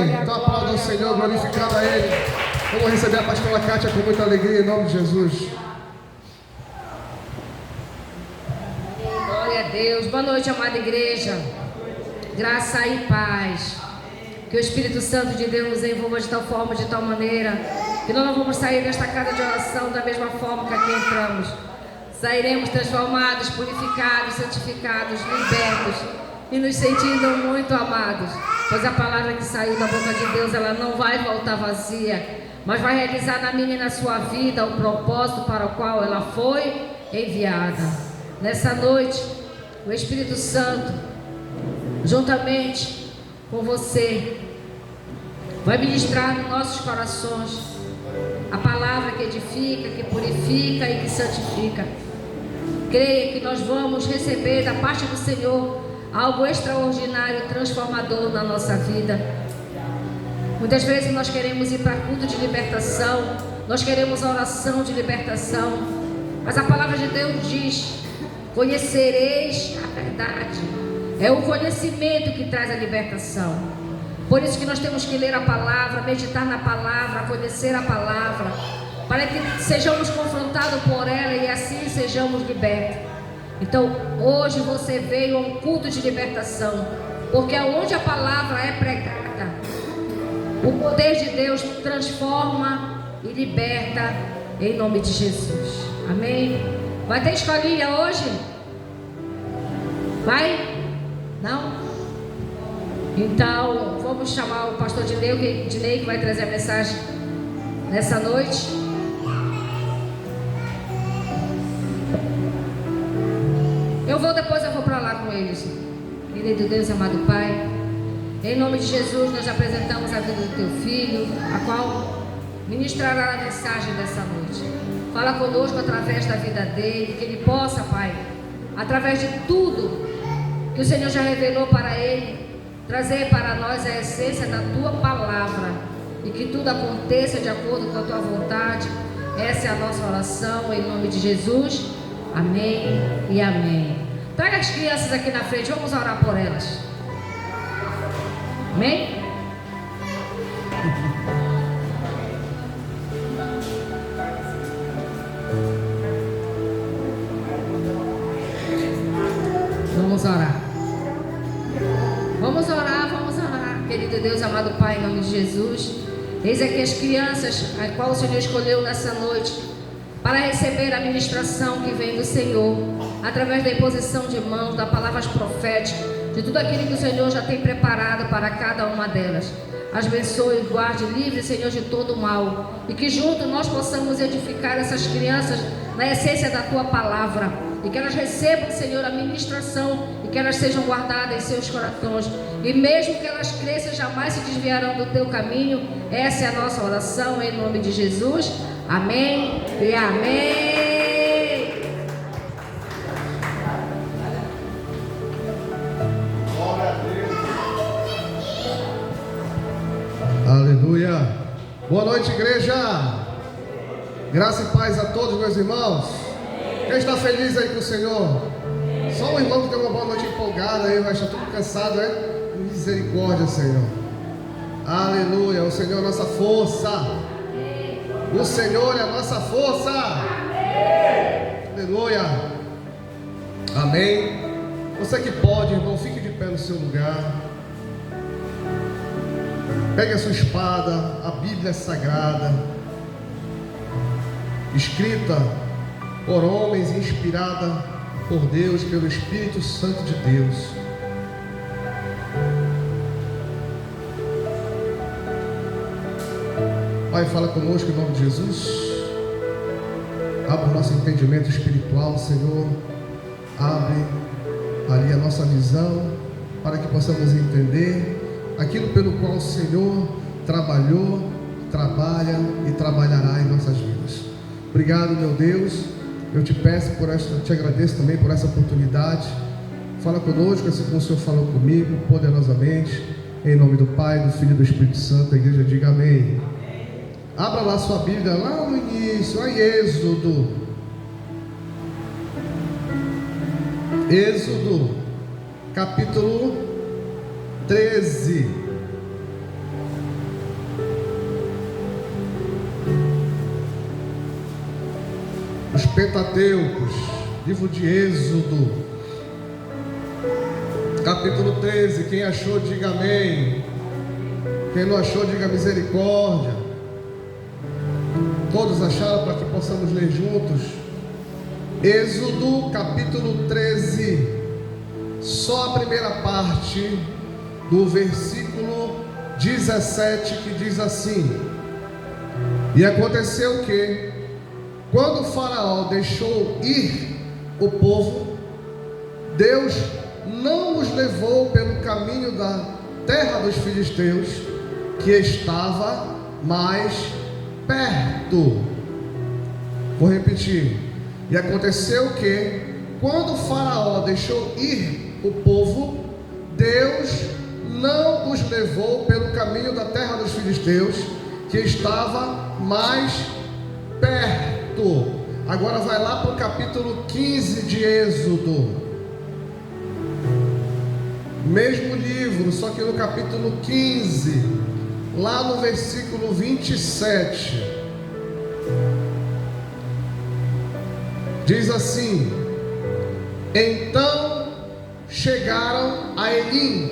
Então aplauda o Senhor, glorificado a Ele. Vamos receber a pastora Kátia com muita alegria, em nome de Jesus. Glória a Deus. Boa noite, amada igreja. Graça e paz. Que o Espírito Santo de Deus nos envolva de tal forma, de tal maneira, que nós não vamos sair desta casa de oração da mesma forma que aqui entramos. Sairemos transformados, purificados, santificados, libertos e nos sentindo muito amados. Pois a palavra que saiu da boca de Deus, ela não vai voltar vazia, mas vai realizar na minha e na sua vida o propósito para o qual ela foi enviada. Nessa noite, o Espírito Santo, juntamente com você, vai ministrar nos nossos corações a palavra que edifica, que purifica e que santifica. Creia que nós vamos receber da parte do Senhor algo extraordinário, transformador na nossa vida. Muitas vezes nós queremos ir para culto de libertação, nós queremos oração de libertação, mas a palavra de Deus diz: conhecereis a verdade. É o conhecimento que traz a libertação. Por isso que nós temos que ler a palavra, meditar na palavra, conhecer a palavra, para que sejamos confrontados por ela e assim sejamos libertos. Então, hoje você veio a um culto de libertação, porque onde a palavra é pregada, o poder de Deus transforma e liberta em nome de Jesus. Amém? Vai ter escolinha hoje? Vai? Não? Então, vamos chamar o pastor Dinei, que vai trazer a mensagem nessa noite. Depois eu vou para lá com eles. Querido Deus, amado Pai, em nome de Jesus, nós apresentamos a vida do Teu Filho, a qual ministrará a mensagem dessa noite. Fala conosco através da vida dele, que ele possa, Pai, através de tudo que o Senhor já revelou para ele, trazer para nós a essência da Tua palavra, e que tudo aconteça de acordo com a Tua vontade. Essa é a nossa oração, em nome de Jesus. Amém e amém. Traga as crianças aqui na frente, vamos orar por elas. Amém? Vamos orar. Vamos orar, vamos orar. Querido Deus, amado Pai, em nome de Jesus, eis aqui as crianças, a qual o Senhor escolheu nessa noite, para receber a ministração que vem do Senhor, através da imposição de mãos, das palavras proféticas, de tudo aquilo que o Senhor já tem preparado para cada uma delas. As abençoe, guarde, livre, Senhor, de todo mal, e que juntos nós possamos edificar essas crianças na essência da Tua palavra, e que elas recebam, Senhor, a ministração, e que elas sejam guardadas em seus corações, e mesmo que elas cresçam, jamais se desviarão do Teu caminho. Essa é a nossa oração, em nome de Jesus. Amém e amém. Aleluia. Boa noite, igreja. Graça e paz a todos, meus irmãos. Quem está feliz aí com o Senhor? Só o irmão que deu uma boa noite empolgada aí, vai estar tudo cansado, né? Misericórdia, Senhor. Aleluia. O Senhor é a nossa força. O Senhor é a nossa força. Aleluia. Amém. Você que pode, irmão, fique de pé no seu lugar. Pegue a sua espada, a Bíblia Sagrada, escrita por homens, inspirada por Deus, pelo Espírito Santo de Deus. Pai, fala conosco em nome de Jesus. Abre o nosso entendimento espiritual, Senhor. Abre ali a nossa visão, para que possamos entender aquilo pelo qual o Senhor trabalhou, trabalha e trabalhará em nossas vidas. Obrigado, meu Deus. Eu te peço por esta, te agradeço também por essa oportunidade. Fala conosco, assim como o Senhor falou comigo, poderosamente. Em nome do Pai, do Filho e do Espírito Santo. A igreja diga amém. Abra lá sua Bíblia, lá no início, lá em Êxodo. Êxodo, capítulo 13. Pentateucos, livro de Êxodo, capítulo 13. Quem achou, diga amém. Quem não achou, diga misericórdia. Todos acharam, para que possamos ler juntos? Êxodo capítulo 13, só a primeira parte do versículo 17, que diz assim: e aconteceu que, quando o faraó deixou ir o povo, Deus não os levou pelo caminho da terra dos filisteus, que estava mais perto. Vou repetir. E aconteceu que, quando o faraó deixou ir o povo, Deus não os levou pelo caminho da terra dos filisteus, que estava mais perto. Agora vai lá para o capítulo 15 de Êxodo, mesmo livro, só que no capítulo 15, lá no versículo 27, diz assim: então chegaram a Elim,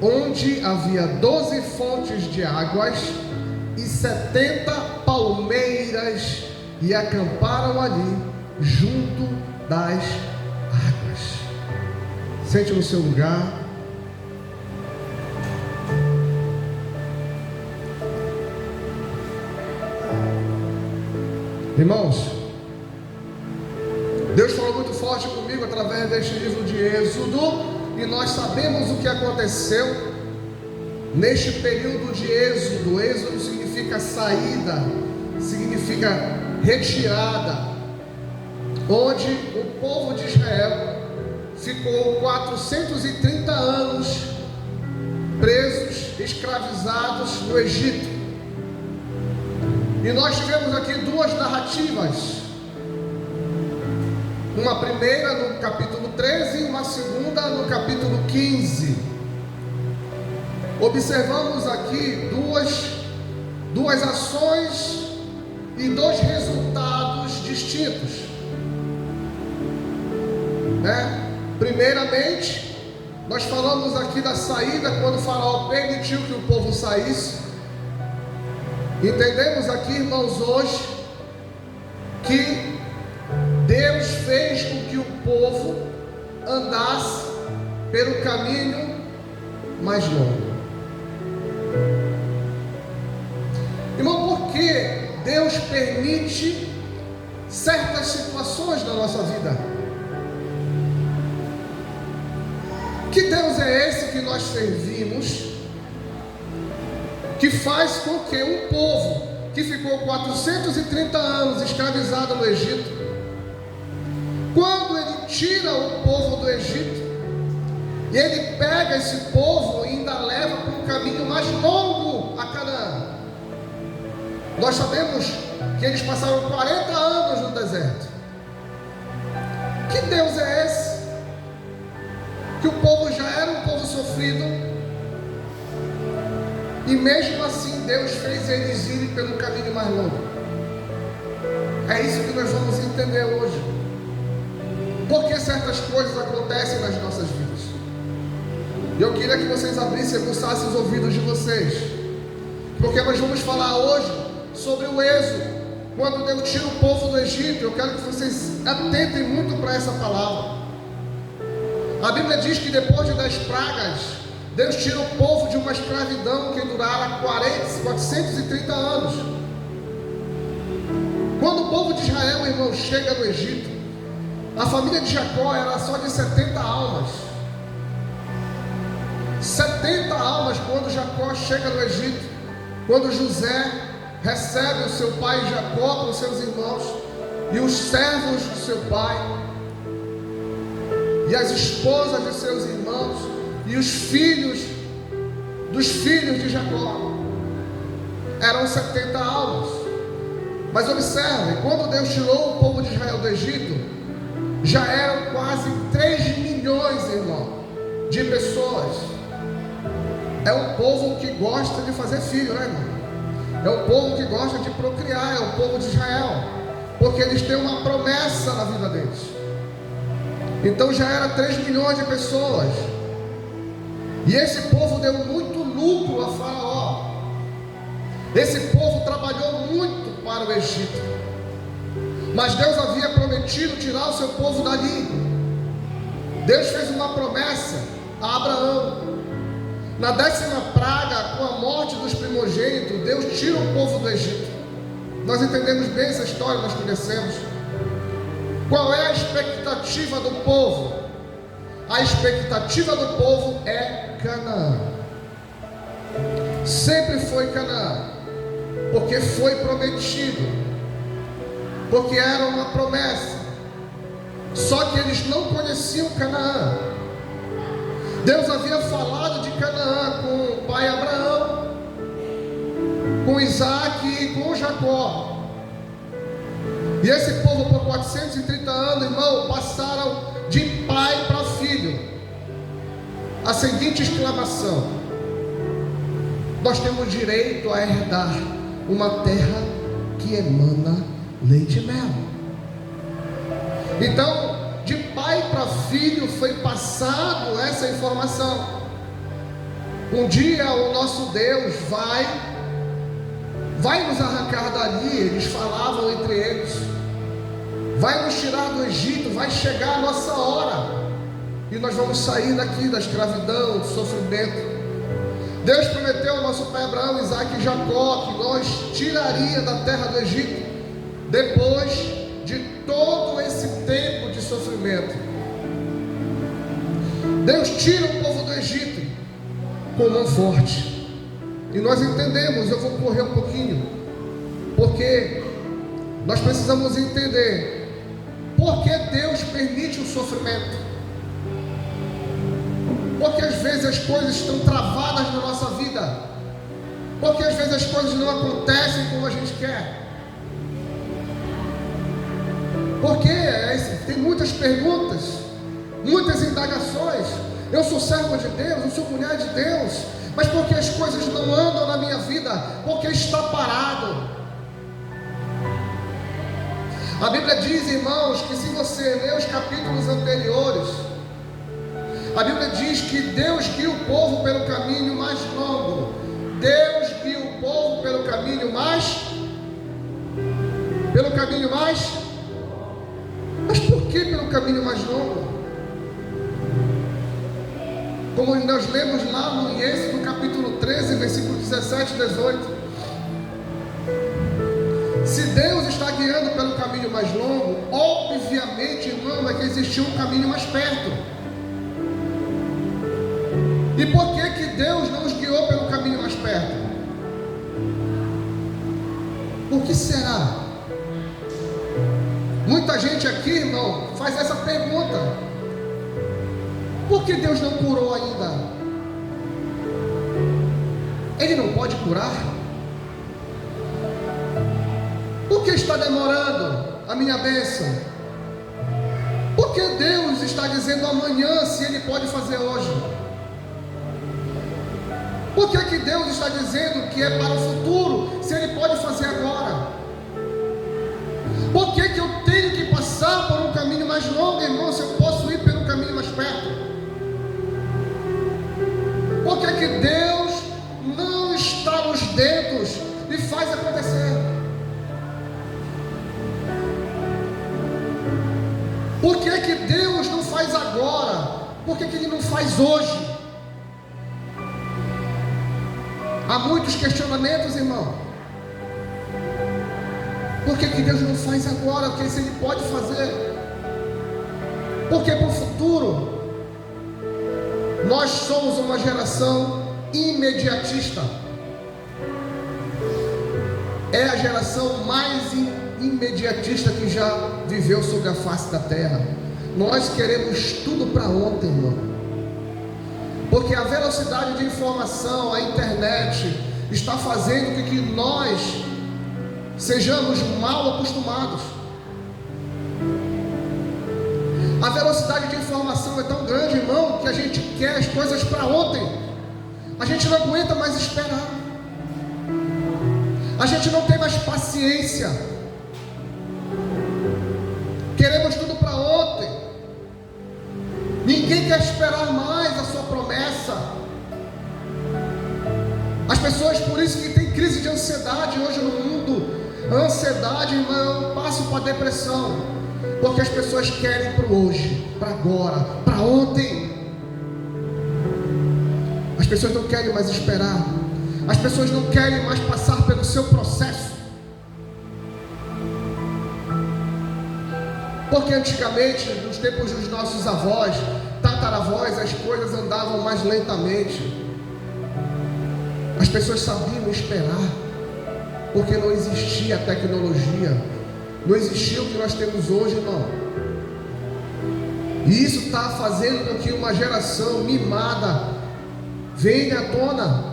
onde havia 12 fontes de águas e 70 palmeiras, e acamparam ali junto das águas. Sente no seu lugar. Irmãos, Deus falou muito forte comigo através deste livro de Êxodo, e nós sabemos o que aconteceu neste período de Êxodo. Êxodo significa saída, significa retirada, onde o povo de Israel ficou 430 anos presos, escravizados no Egito. E nós tivemos aqui duas narrativas, uma primeira no capítulo 13 e uma segunda no capítulo 15. Observamos aqui duas ações e dois resultados distintos, Primeiramente, nós falamos aqui da saída, quando o faraó permitiu que o povo saísse. Entendemos aqui, irmãos, hoje, que Deus fez com que o povo andasse pelo caminho mais longo. Irmão, por que Deus permite certas situações na nossa vida? Que Deus é esse que nós servimos, que faz com que um povo que ficou 430 anos escravizado no Egito, quando Ele tira o povo do Egito, e Ele pega esse povo e ainda leva para um caminho mais longo a Canaã. Nós sabemos que eles passaram 40 anos no deserto. Que Deus é esse? Que o povo já era um povo sofrido, e mesmo assim Deus fez eles irem pelo caminho mais longo. É isso que nós vamos entender hoje. Por que certas coisas acontecem nas nossas vidas? Eu queria que vocês abrissem e aguçassem os ouvidos de vocês, porque nós vamos falar hoje sobre o êxodo, quando Deus tira o povo do Egito. Eu quero que vocês atentem muito para essa palavra. A Bíblia diz que depois de 10 pragas, Deus tira o povo de uma escravidão que durara 430 anos. Quando o povo de Israel, irmão, chega no Egito, a família de Jacó era só de 70 almas. 70 almas quando Jacó chega no Egito. Quando José recebe o seu pai Jacó com os seus irmãos e os servos do seu pai, e as esposas de seus irmãos, e os filhos dos filhos de Jacó, eram 70 almas. Mas observe, quando Deus tirou o povo de Israel do Egito, já eram quase 3 milhões, irmão, de pessoas. É um povo que gosta de fazer filho, né, irmão? É um povo que gosta de procriar, é o povo de Israel. porque eles têm uma promessa na vida deles. Então já era 3 milhões de pessoas, e esse povo deu muito lucro a Faraó. Esse povo trabalhou muito para o Egito, mas Deus havia prometido tirar o seu povo dali. Deus fez uma promessa a Abraão. Na 10ª praga, com a morte dos primogênitos, Deus tira o povo do Egito. Nós entendemos bem essa história, nós conhecemos. Qual é a expectativa do povo? A expectativa do povo é Canaã. Sempre foi Canaã, porque foi prometido, porque era uma promessa. Só que eles não conheciam Canaã. Deus havia falado de Canaã com o pai Abraão, com Isaac e com Jacó. E esse povo por 430 anos, irmão, passaram de pai para filho a seguinte exclamação: nós temos direito a herdar uma terra que emana leite e mel. Então, de pai para filho foi passado essa informação. Um dia o nosso Deus vai nos arrancar dali, eles falavam entre eles, vai nos tirar do Egito, vai chegar a nossa hora, e nós vamos sair daqui da escravidão, do sofrimento. Deus prometeu ao nosso pai Abraão, Isaac e Jacó que nós tiraria da terra do Egito, depois de todo esse tempo de sofrimento. Deus tira o povo do Egito com mão forte, e nós entendemos. Eu vou correr um pouquinho, porque nós precisamos entender por que Deus permite o sofrimento. Porque às vezes as coisas estão travadas na nossa vida, porque às vezes as coisas não acontecem como a gente quer. Porque tem muitas perguntas, muitas indagações. Eu sou servo de Deus, eu sou mulher de Deus, mas por que as coisas não andam na minha vida? Porque está parado. A Bíblia diz, irmãos, que se você ler os capítulos anteriores, a Bíblia diz que Deus guia o povo pelo caminho mais longo. Deus guia o povo pelo caminho mais... Mas por que pelo caminho mais longo? Como nós lemos lá no Êxodo, no capítulo 13, versículo 17 e 18. Se Deus está guiando pelo caminho mais longo, obviamente, irmão, é que existiu um caminho mais perto. E por que Deus não nos guiou pelo caminho mais perto? Por que será? Muita gente aqui, irmão, faz essa pergunta: por que Deus não curou ainda? Ele não pode curar? Por que está demorando a minha bênção? Por que Deus está dizendo amanhã se Ele pode fazer hoje? Por que Deus está dizendo que é para o futuro, se Ele pode fazer agora? Por que eu tenho que passar por um caminho mais longo, irmão, se eu posso ir pelo caminho mais perto? Por que Deus não está nos dedos e faz acontecer? Por que Deus não faz agora? Por que Ele não faz hoje? Há muitos questionamentos, irmão. Por que Deus não faz agora? Porque se Ele pode fazer. Porque para o futuro, nós somos uma geração imediatista. É a geração mais imediatista que já viveu sobre a face da terra. Nós queremos tudo para ontem, irmão. Porque a velocidade de informação, a internet, está fazendo com que nós sejamos mal acostumados. A velocidade de informação é tão grande, irmão, que a gente quer as coisas para ontem. A gente não aguenta mais esperar. A gente não tem mais paciência. quer esperar mais a sua promessa. As pessoas, por isso que tem crise de ansiedade hoje no mundo. A ansiedade, irmão, passa para a depressão, porque as pessoas querem para o hoje, para agora, para ontem. As pessoas não querem mais esperar. As pessoas não querem mais passar pelo seu processo. Porque antigamente, nos tempos dos nossos avós, tataravós, as coisas andavam mais lentamente. As pessoas sabiam esperar, porque não existia tecnologia, não existia o que nós temos hoje, irmão. E isso está fazendo com que uma geração mimada venha à tona,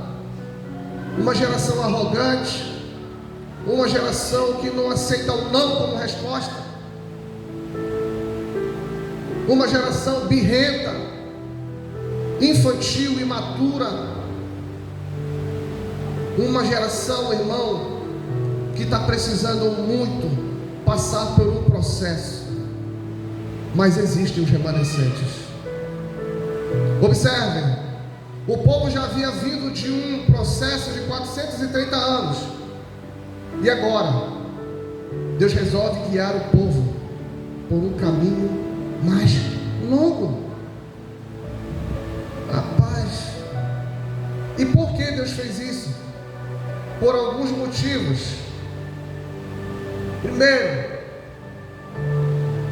uma geração arrogante, uma geração que não aceita o não como resposta, uma geração birrenta, infantil, imatura, uma geração, irmão, que está precisando muito passar por um processo, mas existem os remanescentes. Observem, o povo já havia vindo de um processo de 430 anos, e agora Deus resolve guiar o povo por um caminho mais longo. Rapaz, e por que Deus fez isso? Por alguns motivos. Primeiro,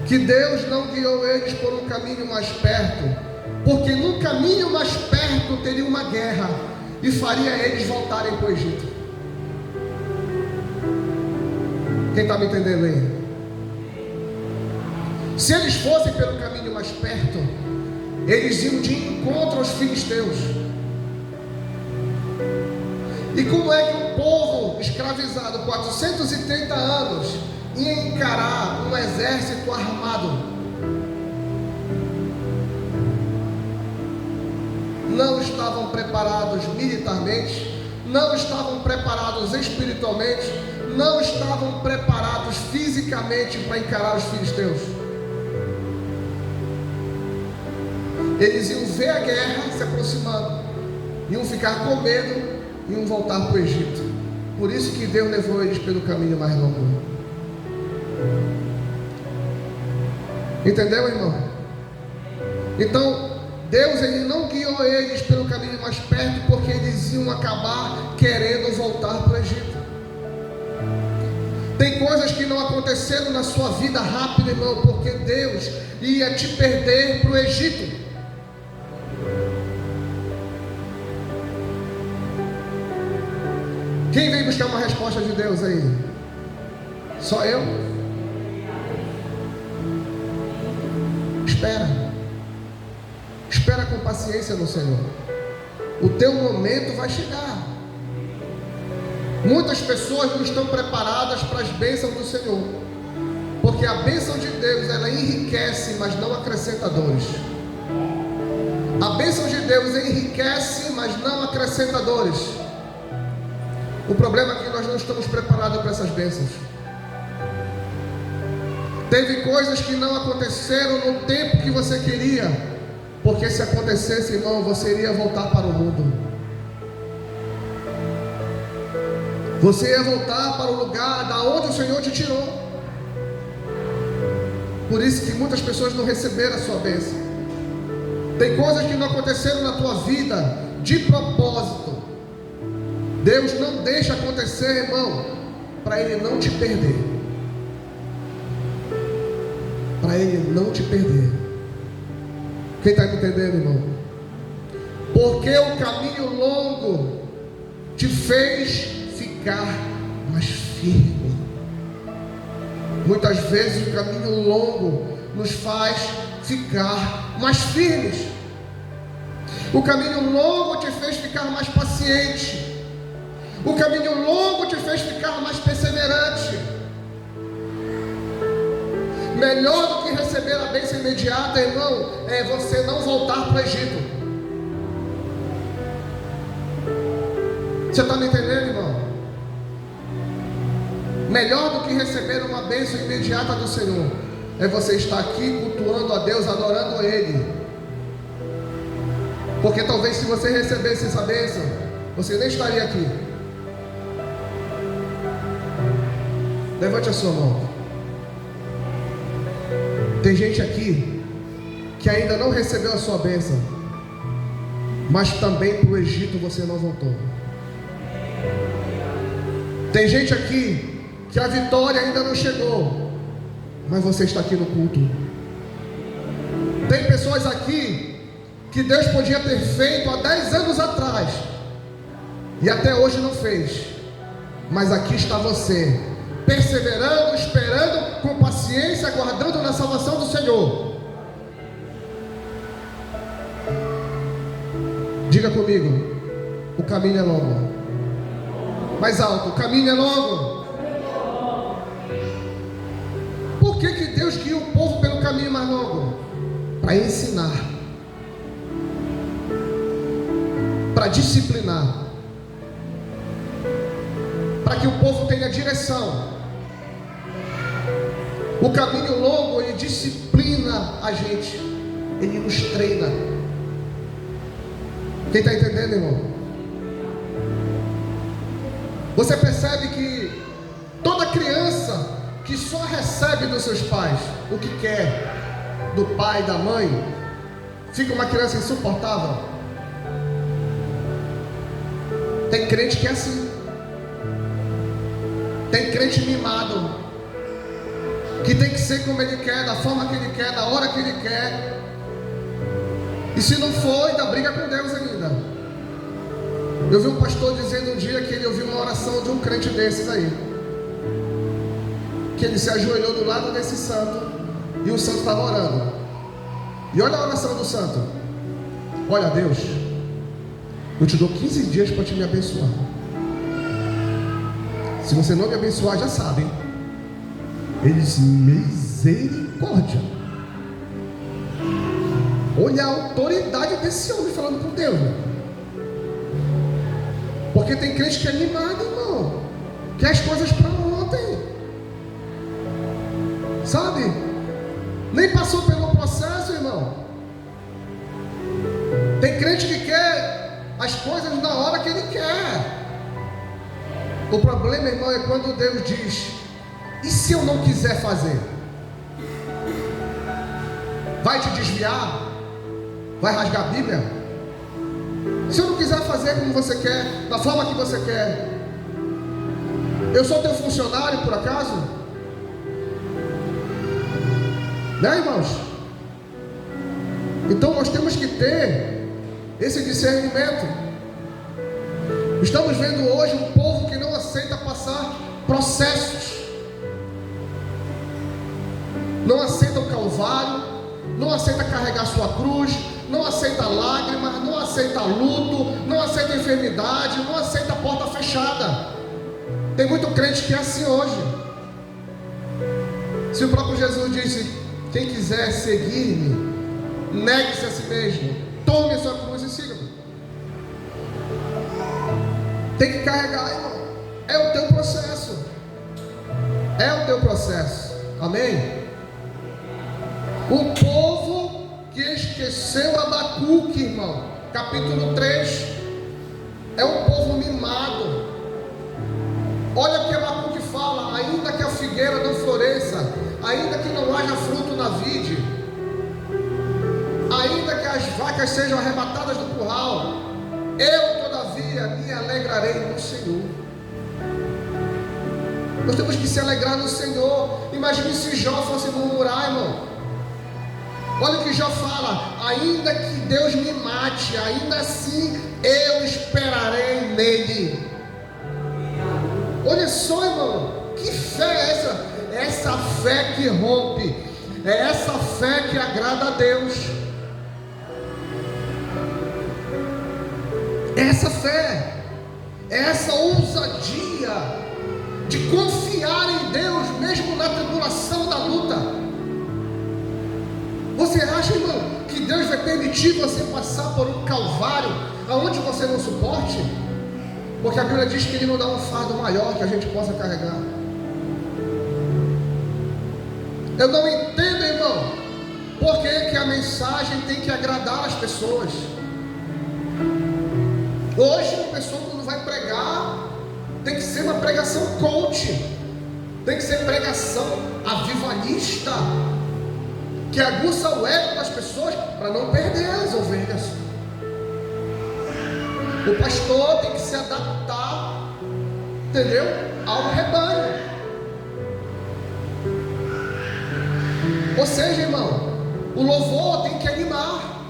que Deus não guiou eles por um caminho mais perto, porque no caminho mais perto teria uma guerra e faria eles voltarem para o Egito. Quem está me entendendo aí? Se eles fossem pelo caminho mais perto, eles iam de encontro aos filisteus. E como é que um povo escravizado 430 anos ia encarar um exército armado? Não estavam preparados militarmente, não estavam preparados espiritualmente, não estavam preparados fisicamente para encarar os filisteus. Eles iam ver a guerra se aproximando, iam ficar com medo, iam voltar para o Egito. Por isso que Deus levou eles pelo caminho mais longo. Entendeu, irmão? Então Deus, ele não guiou eles pelo caminho mais perto, porque eles iam acabar querendo voltar para o Egito. Tem coisas que não aconteceram na sua vida rápido, irmão, porque Deus ia te perder para o Egito. Quem veio buscar uma resposta de Deus aí? Só eu? Espera. Espera com paciência no Senhor. O teu momento vai chegar. Muitas pessoas não estão preparadas para as bênçãos do Senhor, porque a bênção de Deus, ela enriquece, mas não acrescenta dores. A bênção de Deus enriquece, mas não acrescenta dores. O problema é que nós não estamos preparados para essas bênçãos. Teve coisas que não aconteceram no tempo que você queria, porque se acontecesse, irmão, você iria voltar para o mundo. Você ia voltar para o lugar da onde o Senhor te tirou. Por isso que muitas pessoas não receberam a sua bênção. Tem coisas que não aconteceram na tua vida de propósito. Deus não deixa acontecer, irmão, para Ele não te perder. Para Ele não te perder. Quem está me entendendo, irmão? Porque o caminho longo te fez ficar mais firme. Muitas vezes o caminho longo nos faz ficar mais firmes. O caminho longo te fez ficar mais paciente. O caminho longo te fez ficar mais perseverante. Melhor do que receber a bênção imediata, irmão, é você não voltar para o Egito. Você está me entendendo, irmão? Melhor do que receber uma bênção imediata do Senhor é você estar aqui cultuando a Deus, adorando a Ele, Porque talvez se você recebesse essa bênção, você nem estaria aqui. Levante a sua mão. Tem gente aqui que ainda não recebeu a sua bênção, mas também para o Egito você não voltou. Tem gente aqui que a vitória ainda não chegou, mas você está aqui no culto. Tem pessoas aqui que Deus podia ter feito há 10 anos atrás e até hoje não fez, mas aqui está você, perseverando, esperando com paciência, aguardando na salvação do Senhor. Diga comigo: o caminho é longo. Mais alto: o caminho é longo. Por que Deus guia o povo pelo caminho mais longo? Para ensinar, para disciplinar, para que o povo tenha direção. O caminho longo, ele disciplina a gente, ele nos treina. Quem está entendendo, irmão? Você percebe que toda criança que só recebe dos seus pais o que quer, do pai e da mãe, fica uma criança insuportável. Tem crente que é assim. Tem crente mimado, que tem que ser como ele quer, da forma que ele quer, da hora que ele quer. E se não for, ainda briga com Deus ainda. Eu vi um pastor dizendo um dia que ele ouviu uma oração de um crente desses aí, que ele se ajoelhou do lado desse santo e o santo estava orando. E olha a oração do santo: olha, Deus, eu te dou 15 dias para te me abençoar. Se você não me abençoar, já sabe, hein? Ele disse: misericórdia. Olha a autoridade desse homem falando com Deus, né? Porque tem crente que é animado, irmão, quer as coisas para ontem, sabe? Nem passou pelo processo, irmão. Tem crente que quer as coisas na hora que ele quer. O problema, irmão, é quando Deus diz: e se eu não quiser fazer? Vai te desviar? Vai rasgar a Bíblia? Se eu não quiser fazer como você quer, da forma que você quer, eu sou teu funcionário por acaso? Né, irmãos? Então nós temos que ter esse discernimento. Estamos vendo hoje um povo que não aceita passar processos, não aceita o calvário, não aceita carregar sua cruz, não aceita lágrimas, não aceita luto, não aceita enfermidade, não aceita porta fechada. Tem muito crente que é assim hoje. Se o próprio Jesus disse: quem quiser seguir-me, negue-se a si mesmo, tome a sua cruz e siga-me. Tem que carregar, irmão. É o teu processo. É o teu processo. Amém? O povo que esqueceu Abacuque, irmão, capítulo 3, é um povo mimado. Olha o que Abacuque fala: ainda que a figueira não floresça, ainda que não haja fruto na vide, ainda que as vacas sejam arrebatadas do curral, eu todavia me alegrarei no Senhor. Nós temos que se alegrar no Senhor. Imagine se Jó fosse murmurar, irmão. Olha o que Jó fala: ainda que Deus me mate, ainda assim eu esperarei nele. Olha só, irmão, que fé é essa? Essa fé que rompe, é essa fé que agrada a Deus. Essa fé, essa ousadia de confiar em Deus mesmo na tribulação, da luta. Você acha, irmão, que Deus vai permitir você passar por um calvário aonde você não suporte? Porque a Bíblia diz que Ele não dá um fardo maior que a gente possa carregar. Eu não entendo, irmão, por que a mensagem tem que agradar as pessoas. Hoje uma pessoa quando vai pregar, tem que ser uma pregação coach, tem que ser pregação avivalista, que aguça o ego das pessoas para não perder as ovelhas. O pastor tem que se adaptar, entendeu? Ao rebanho. Ou seja, irmão, o louvor tem que animar,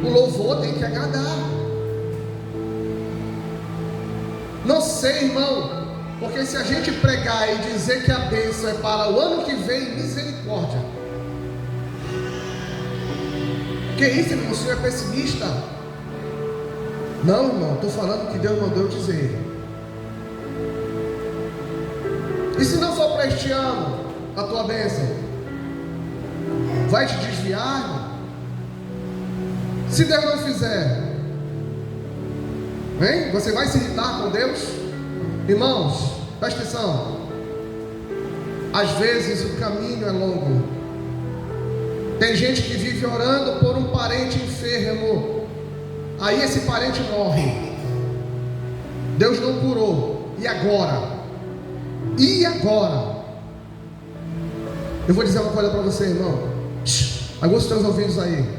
o louvor tem que agradar. Não sei, irmão, porque se a gente pregar e dizer que a bênção é para o ano que vem, misericórdia. Que isso, irmão? O senhor é pessimista? Não, irmão, estou falando que Deus mandou eu dizer. E se não for para este ano a tua bênção, vai te desviar, irmão? Se Deus não fizer, hein? Você vai se irritar com Deus? Irmãos, presta atenção. Às vezes o caminho é longo. Tem gente que vive orando por um parente enfermo, aí esse parente morre, Deus não curou, e agora? E agora? Eu vou dizer uma coisa para você, irmão. Aguça os teus ouvidos aí.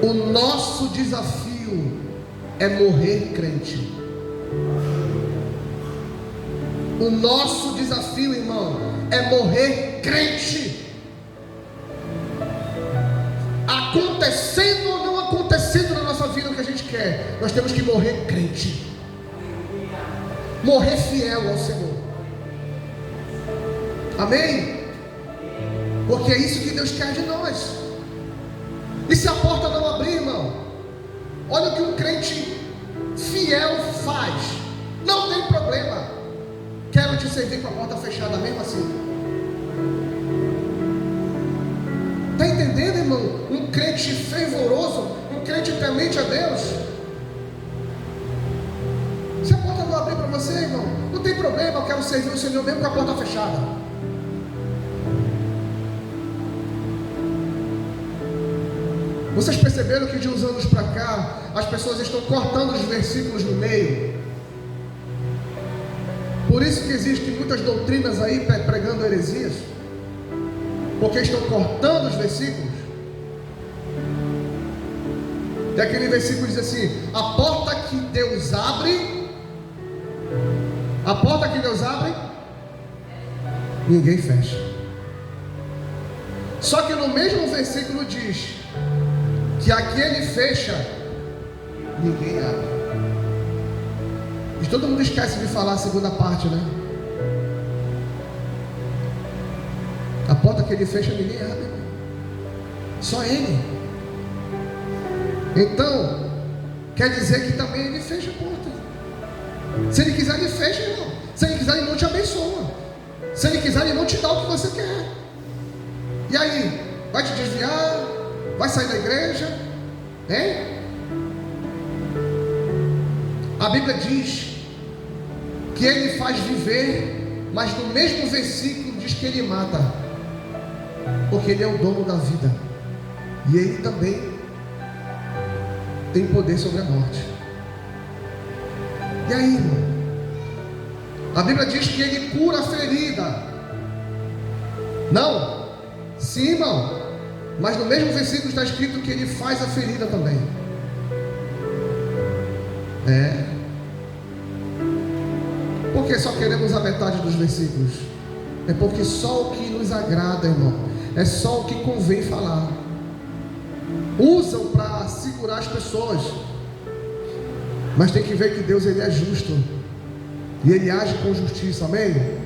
O nosso desafio é morrer crente. O nosso desafio, irmão, é morrer crente. Acontecendo ou não acontecendo na nossa vida o que a gente quer, nós temos que morrer crente, morrer fiel ao Senhor. Amém? Porque é isso que Deus quer de nós. E se a porta não abrir, irmão, olha o que um crente fiel faz. Não tem problema, quero te servir com a porta fechada mesmo assim. Está entendendo, irmão? Um crente fervoroso, um crente temente a Deus. Se a porta não abrir para você, irmão, não tem problema, eu quero servir o Senhor mesmo com a porta fechada. Vocês perceberam que de uns anos para cá, as pessoas estão cortando os versículos no meio? Por isso que existem muitas doutrinas aí pregando heresias, porque estão cortando os versículos. E aquele versículo diz assim: a porta que Deus abre, a porta que Deus abre, ninguém fecha. Só que no mesmo versículo diz que aqui ele fecha, ninguém abre. E todo mundo esquece de falar a segunda parte, né? A porta que ele fecha, ninguém abre. Só ele. Então, quer dizer que também ele fecha a porta. Se ele quiser, ele fecha, irmão. Se ele quiser, ele não te abençoa. Se ele quiser, ele não te dá o que você quer. E aí, vai te desviar? Vai sair da igreja? Hein? A Bíblia diz que ele faz viver, mas no mesmo versículo diz que ele mata, porque ele é o dono da vida, e ele também tem poder sobre a morte. E aí, irmão? A Bíblia diz que ele cura a ferida. Não? Sim, irmão. Mas no mesmo versículo está escrito que ele faz a ferida também. Porque só queremos a metade dos versículos? É porque só o que nos agrada, irmão, é só o que convém falar. Usam para segurar as pessoas, mas tem que ver que Deus, ele é justo, e ele age com justiça. Amém?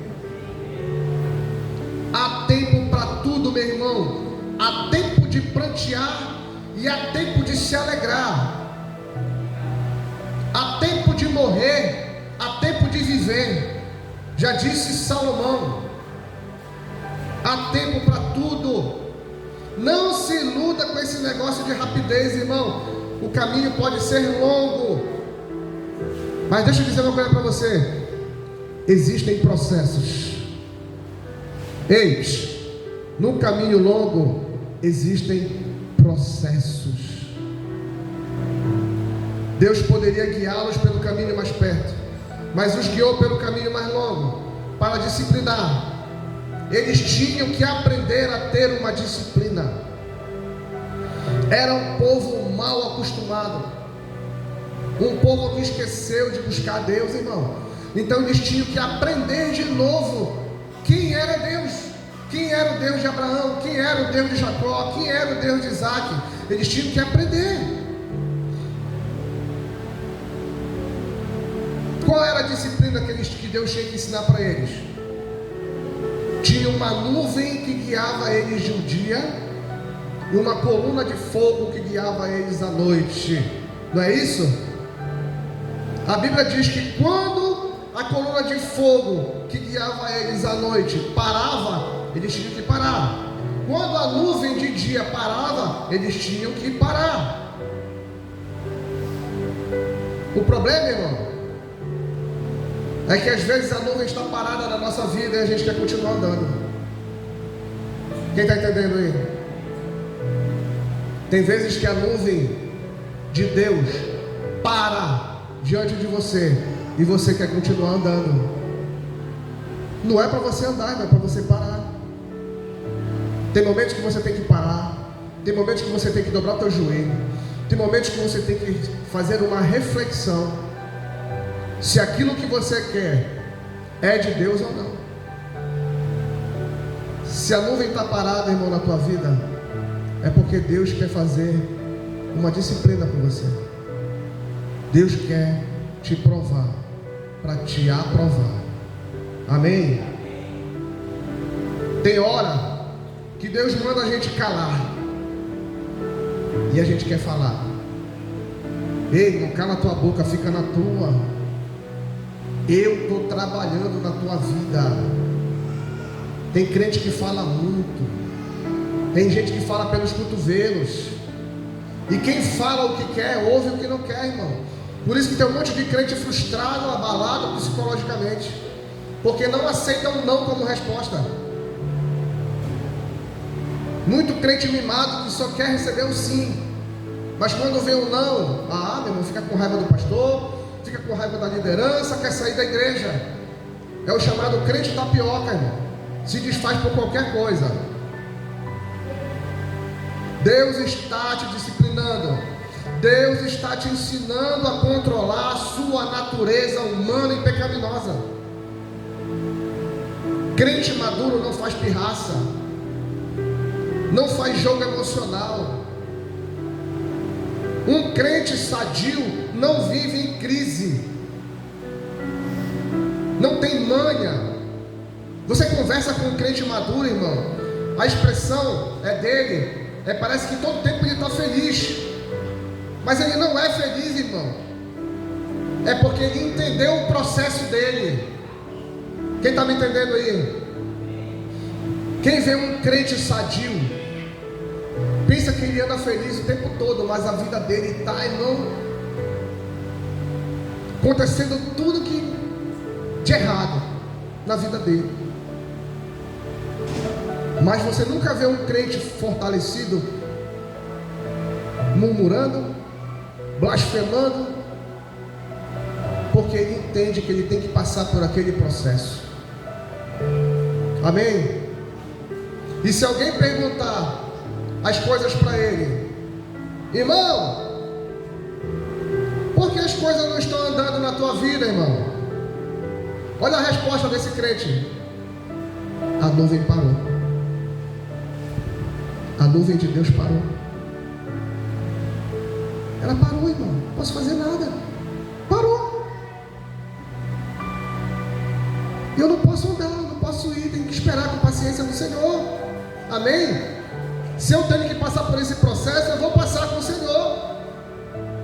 Há tempo para tudo, meu irmão. Há tempo de prantear e há tempo de se alegrar. Há tempo de morrer, há tempo de viver. Já disse Salomão. Há tempo para tudo. Não se iluda com esse negócio de rapidez, irmão. O caminho pode ser longo, mas deixa eu dizer uma coisa para você: existem processos. Eis, no caminho longo existem processos. Deus poderia guiá-los pelo caminho mais perto, mas os guiou pelo caminho mais longo, para disciplinar. Eles tinham que aprender a ter uma disciplina. Era um povo mal acostumado, um povo que esqueceu de buscar Deus, irmão. Então eles tinham que aprender de novo quem era Deus, quem era o Deus de Abraão, quem era o Deus de Jacó, quem era o Deus de Isaac. Eles tinham que aprender. Qual era a disciplina que Deus tinha que ensinar para eles? Tinha uma nuvem que guiava eles de um dia e uma coluna de fogo que guiava eles à noite. Não é isso? A Bíblia diz que quando a coluna de fogo que guiava eles à noite parava, eles tinham que parar. Quando a nuvem de dia parava, eles tinham que parar. O problema, irmão, é que às vezes a nuvem está parada na nossa vida e a gente quer continuar andando. Quem está entendendo aí? Tem vezes que a nuvem de Deus para diante de você e você quer continuar andando. Não é para você andar, não é para você parar. Tem momentos que você tem que parar. Tem momentos que você tem que dobrar o teu joelho. Tem momentos que você tem que fazer uma reflexão se aquilo que você quer é de Deus ou não. Se a nuvem está parada, irmão, na tua vida, é porque Deus quer fazer uma disciplina com você. Deus quer te provar, para te aprovar. Amém? Tem hora que Deus manda a gente calar e a gente quer falar. Ei, não cala a tua boca, fica na tua. Eu estou trabalhando na tua vida. Tem crente que fala muito. Tem gente que fala pelos cotovelos. E quem fala o que quer, ouve o que não quer, irmão. Por isso que tem um monte de crente frustrado, abalado psicologicamente, porque não aceita um não como resposta. Muito crente mimado que só quer receber o sim, mas quando vê um não, meu irmão, fica com raiva do pastor, fica com raiva da liderança, quer sair da igreja. É o chamado crente tapioca, irmão. Se desfaz por qualquer coisa. Deus está te disciplinando. Deus está te ensinando a controlar a sua natureza humana e pecaminosa. Crente maduro não faz pirraça, não faz jogo emocional. Um crente sadio não vive em crise, não tem manha. Você conversa com um crente maduro, irmão, a expressão é dele, parece que todo tempo ele está feliz, mas ele não é feliz, irmão. É porque ele entendeu o processo dele. Quem está me entendendo aí? Quem vê um crente sadio pensa que ele anda feliz o tempo todo, mas a vida dele está, irmão, acontecendo tudo que de errado na vida dele. Mas você nunca vê um crente fortalecido murmurando, blasfemando, porque ele entende que ele tem que passar por aquele processo. Amém? E se alguém perguntar as coisas para ele: irmão, por que as coisas não estão andando na tua vida, irmão? Olha a resposta desse crente: a nuvem parou. A nuvem de Deus parou. Ela parou, irmão. Não posso fazer nada. Parou. Eu não posso andar, não posso ir. Tenho que esperar com paciência no Senhor. Amém? Se eu tenho que passar por esse processo, eu vou passar com o Senhor,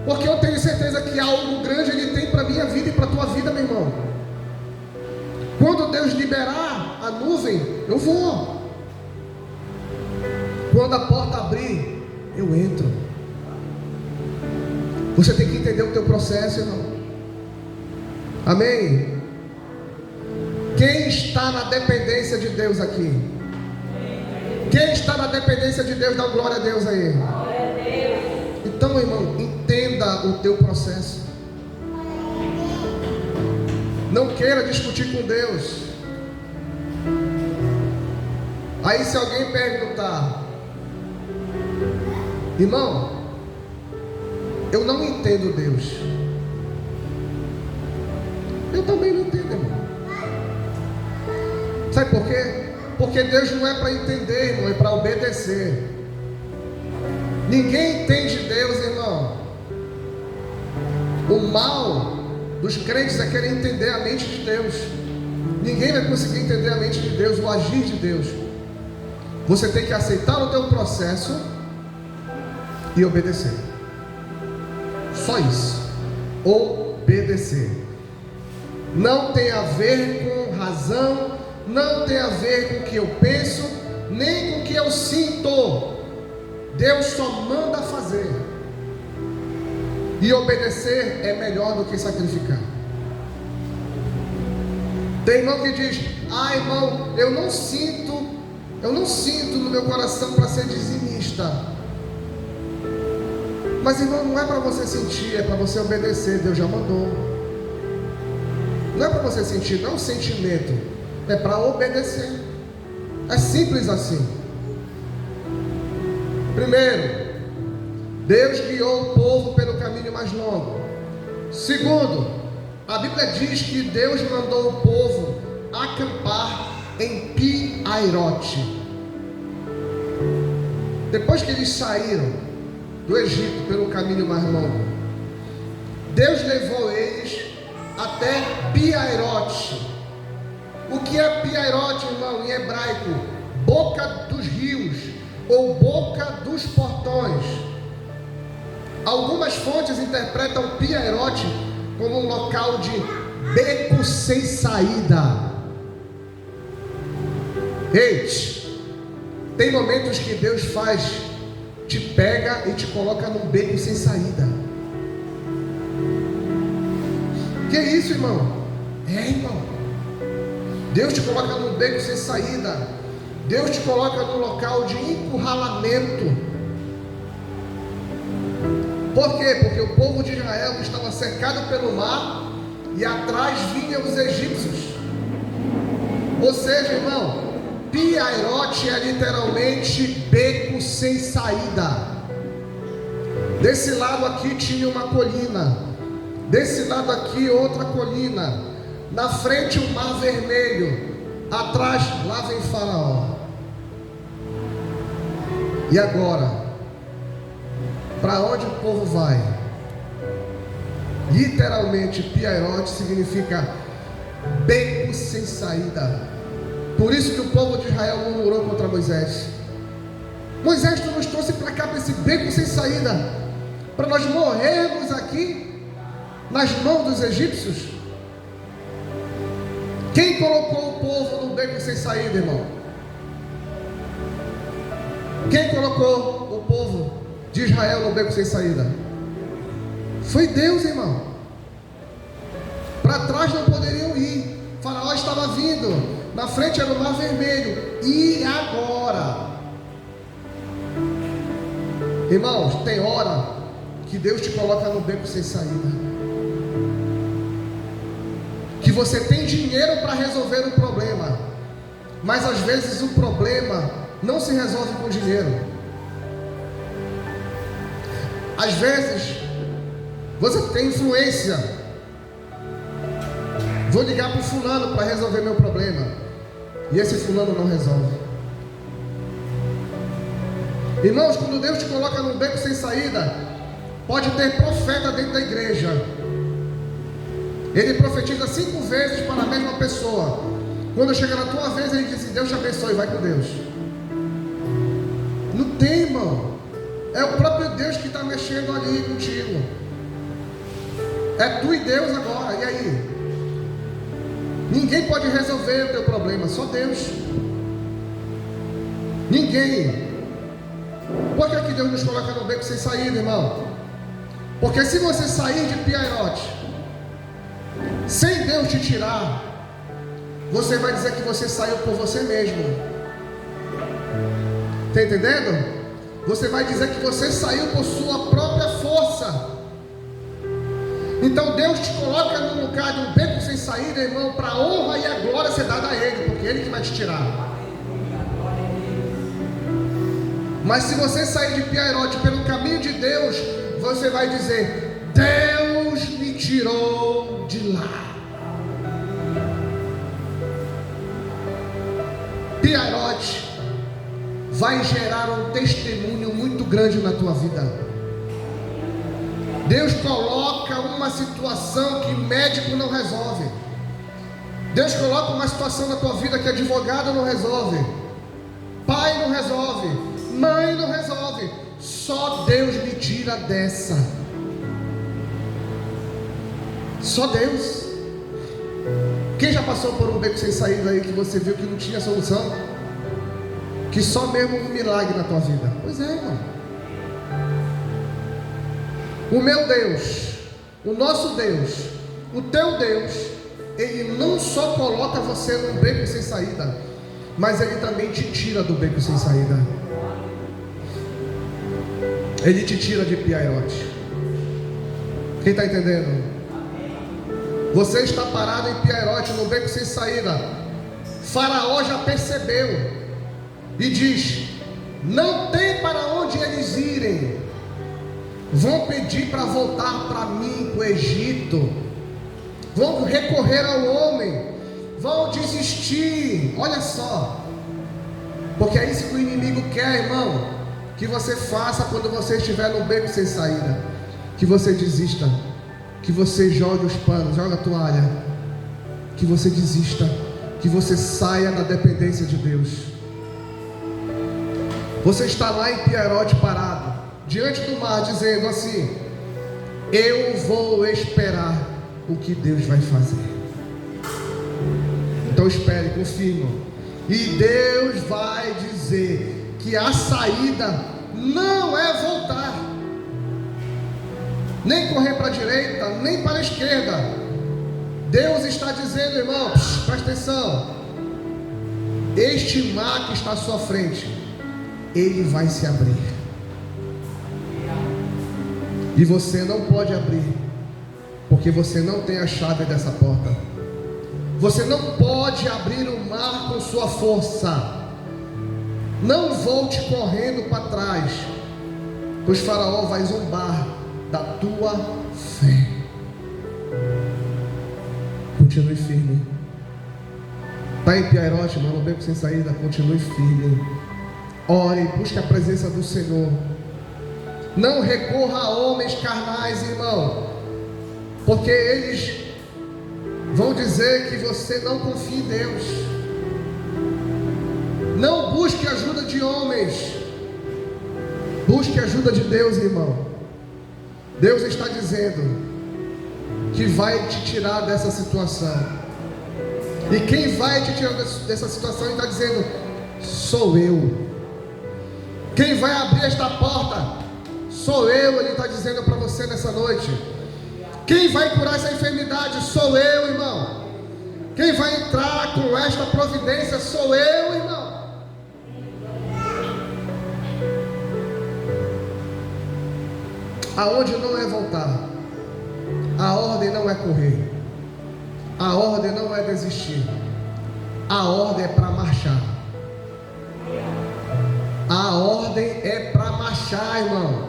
porque eu tenho certeza que algo grande Ele tem para a minha vida e para a tua vida, meu irmão. Quando Deus liberar a nuvem, eu vou. Quando a porta abrir, eu entro. Você tem que entender o teu processo, irmão. Amém? Quem está na dependência de Deus aqui? Quem está na dependência de Deus, dá glória a Deus aí. Então, irmão, entenda o teu processo. Não queira discutir com Deus. Aí se alguém perguntar: irmão, eu não entendo Deus. Eu também não entendo, irmão. Sabe por quê? Porque Deus não é para entender, irmão, é para obedecer. Ninguém entende Deus, irmão. O mal dos crentes é querer entender a mente de Deus. Ninguém vai conseguir entender a mente de Deus, o agir de Deus. Você tem que aceitar o teu processo e obedecer. Só isso. Obedecer. Não tem a ver com razão, não tem a ver com o que eu penso, nem com o que eu sinto. Deus só manda fazer. E obedecer é melhor do que sacrificar. Tem irmão que diz: ah, irmão, eu não sinto no meu coração para ser dizimista. Mas, irmão, não é para você sentir, é para você obedecer. Deus já mandou. Não é para você sentir, não é um sentimento, é para obedecer. É simples assim. Primeiro, Deus guiou o povo pelo caminho mais longo. Segundo, a Bíblia diz que Deus mandou o povo acampar em Pi-Hairote. Depois que eles saíram do Egito pelo caminho mais longo, Deus levou eles até Pi-Hairote. O que é Pi-Hairote, irmão, em hebraico? Boca dos rios ou boca dos portões. Algumas fontes interpretam Pi-Hairote como um local de beco sem saída. Eite, tem momentos que Deus te pega e te coloca num beco sem saída. Que isso, irmão? É, irmão. Deus te coloca num beco sem saída. Deus te coloca num local de encurralamento. Por quê? Porque o povo de Israel estava cercado pelo mar e atrás vinham os egípcios. Ou seja, irmão, Pi-Hairote é literalmente beco sem saída. Desse lado aqui tinha uma colina, desse lado aqui outra colina, na frente o mar vermelho, atrás lá vem Faraó. E agora, para onde o povo vai? Literalmente Pi-Hairote significa beco sem saída. Por isso que o povo de Israel murmurou contra Moisés. Moisés, tu nos trouxe para cá, para esse beco sem saída, para nós morrermos aqui nas mãos dos egípcios. Quem colocou o povo no beco sem saída, irmão? Quem colocou o povo de Israel no beco sem saída? Foi Deus, irmão. Para trás não poderiam ir. Faraó estava vindo. Na frente era o mar vermelho. E agora? Irmãos, tem hora que Deus te coloca no beco sem saída. Que você tem dinheiro para resolver o problema, mas às vezes o problema não se resolve com dinheiro. Às vezes você tem influência. Vou ligar para o fulano para resolver meu problema, e esse fulano não resolve. Irmãos, quando Deus te coloca num beco sem saída, pode ter profeta dentro da igreja. Ele profetiza 5 vezes para a mesma pessoa. Quando chega na tua vez, ele diz: Deus te abençoe, vai com Deus. Não tem, irmão. É o próprio Deus que está mexendo ali contigo. É tu e Deus agora. E aí? Ninguém pode resolver o teu problema, só Deus. Ninguém. Por que Deus nos coloca no beco sem saída, irmão? Porque se você sair de Pi-Hairote sem Deus te tirar, você vai dizer que você saiu por você mesmo. Está entendendo? Você vai dizer que você saiu por sua própria força. Então Deus te coloca num lugar de um beco sem saída, irmão, para a honra e a glória ser dada a Ele, porque é Ele que vai te tirar. Mas se você sair de Piairote pelo caminho de Deus, você vai dizer: Deus me tirou de lá. Piairote vai gerar um testemunho muito grande na tua vida. Deus coloca uma situação que médico não resolve. Deus coloca uma situação na tua vida que advogado não resolve, pai não resolve, mãe não resolve. Só Deus me tira dessa. Só Deus. Quem já passou por um beco sem saída aí que você viu que não tinha solução? Que só mesmo um milagre na tua vida? Pois é, irmão. O meu Deus, o nosso Deus, o teu Deus, Ele não só coloca você num beco sem saída, mas Ele também te tira do beco sem saída. Ele te tira de Piairote. Quem está entendendo? Você está parado em Piairote, no beco sem saída. Faraó já percebeu e diz: não tem para onde eles irem. Vão pedir para voltar para mim, para o Egito. Vão recorrer ao homem. Vão desistir. Olha só. Porque é isso que o inimigo quer, irmão. Que você faça quando você estiver no beco sem saída. Que você desista. Que você jogue os panos, jogue a toalha. Que você desista. Que você saia da dependência de Deus. Você está lá em Piairote parado, diante do mar, dizendo assim: eu vou esperar o que Deus vai fazer. Então espere, confirma. E Deus vai dizer que a saída não é voltar, nem correr para a direita, nem para a esquerda. Deus está dizendo, irmão, presta atenção: este mar que está à sua frente, ele vai se abrir. E você não pode abrir, porque você não tem a chave dessa porta. Você não pode abrir o mar com sua força. Não volte correndo para trás, pois Faraó vai zombar da tua fé. Continue firme. Está em Piairote, mano, beco sem saída. Continue firme. Ore, busque a presença do Senhor. Não recorra a homens carnais, irmão, porque eles vão dizer que você não confia em Deus. Não busque ajuda de homens, busque ajuda de Deus, irmão. Deus está dizendo que vai te tirar dessa situação. E quem vai te tirar dessa situação, Ele está dizendo: sou eu. Quem vai abrir esta porta sou eu. Ele está dizendo para você nessa noite. Quem vai curar essa enfermidade sou eu, irmão. Quem vai entrar com esta providência sou eu, irmão. Aonde não é voltar, a ordem não é correr, a ordem não é desistir, a ordem é para marchar. A ordem é para marchar, irmão.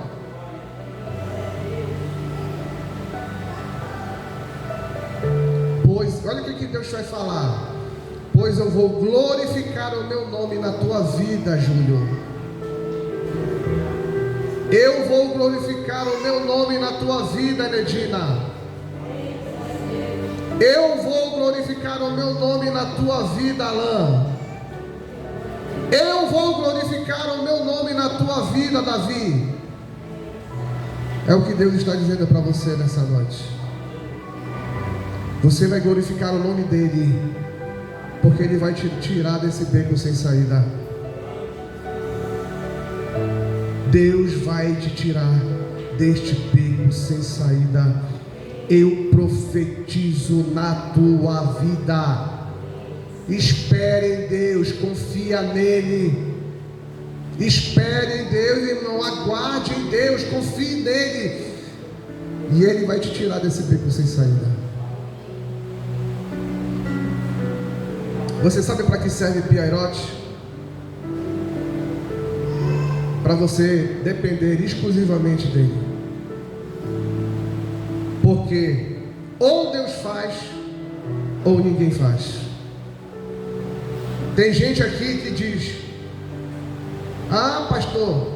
Pois, olha o que Deus vai falar. Pois eu vou glorificar o meu nome na tua vida, Júlio. Eu vou glorificar o meu nome na tua vida, Nedina. Eu vou glorificar o meu nome na tua vida, Alain. Eu vou glorificar o meu nome na tua vida, Davi. É o que Deus está dizendo para você nessa noite. Você vai glorificar o nome dEle, porque Ele vai te tirar desse beco sem saída. Deus vai te tirar deste beco sem saída. Eu profetizo na tua vida. Espere em Deus, confia nele. Espere em Deus, irmão, aguarde em Deus, confie nele. E Ele vai te tirar desse beco sem saída. Você sabe para que serve Piairote? Para você depender exclusivamente dele. Porque ou Deus faz, ou ninguém faz. Tem gente aqui que diz: ah, pastor,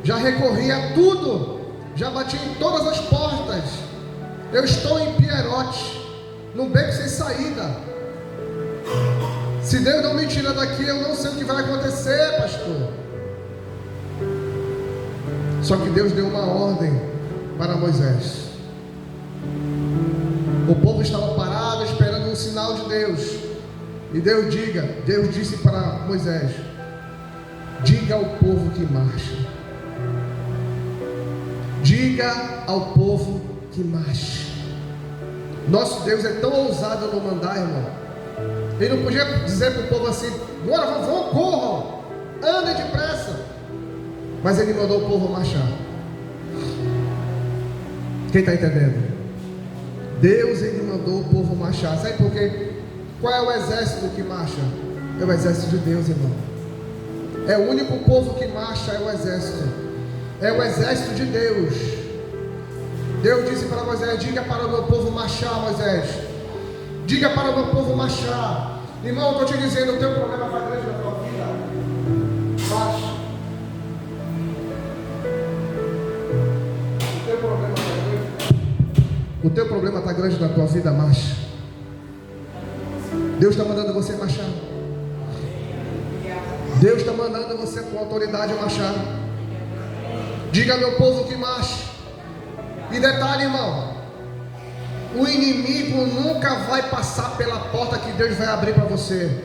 já recorri a tudo, já bati em todas as portas, eu estou em Piairote, num beco sem saída. Se Deus não me tira daqui, eu não sei o que vai acontecer, pastor. Só que Deus deu uma ordem para Moisés. O povo estava parado esperando um sinal de Deus. E Deus disse para Moisés: diga ao povo que marche. Diga ao povo que marche. Nosso Deus é tão ousado no mandar, irmão. Ele não podia dizer para o povo assim: bora, vão, corram, andem depressa. Mas Ele mandou o povo marchar. Quem está entendendo? Deus, Ele mandou o povo marchar. Sabe por quê? Qual é o exército que marcha? É o exército de Deus, irmão. É o único povo que marcha, é o exército. É o exército de Deus. Deus disse para Moisés: diga para o meu povo marchar, Moisés. Diga para o meu povo marchar. Irmão, eu estou te dizendo, o teu problema vai grande na tua vida. Marcha. O teu problema está grande na tua vida, marcha. Deus está mandando você marchar. Deus está mandando você com autoridade marchar. Diga ao meu povo que marche. E detalhe, irmão, o inimigo nunca vai passar pela porta que Deus vai abrir para você.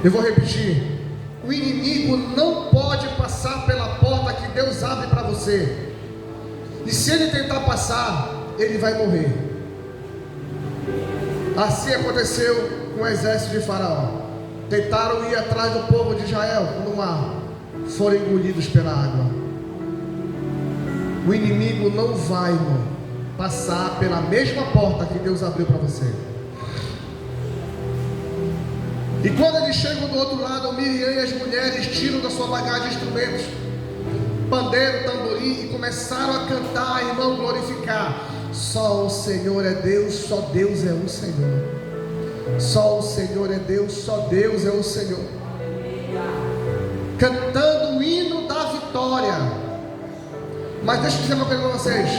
Eu vou repetir: o inimigo não pode passar pela porta que Deus abre para você. E se ele tentar passar, ele vai morrer. Assim aconteceu com o exército de Faraó. Tentaram ir atrás do povo de Israel no mar, foram engolidos pela água. O inimigo não vai, irmão, passar pela mesma porta que Deus abriu para você. E quando eles chegam do outro lado, Miriam e as mulheres tiram da sua bagagem instrumentos, pandeiro, tamborim, e começaram a cantar, irmão, glorificar. Só o Senhor é Deus, só Deus é o Senhor. Só o Senhor é Deus, só Deus é o Senhor. Cantando o hino da vitória. Mas deixa eu dizer uma coisa para vocês: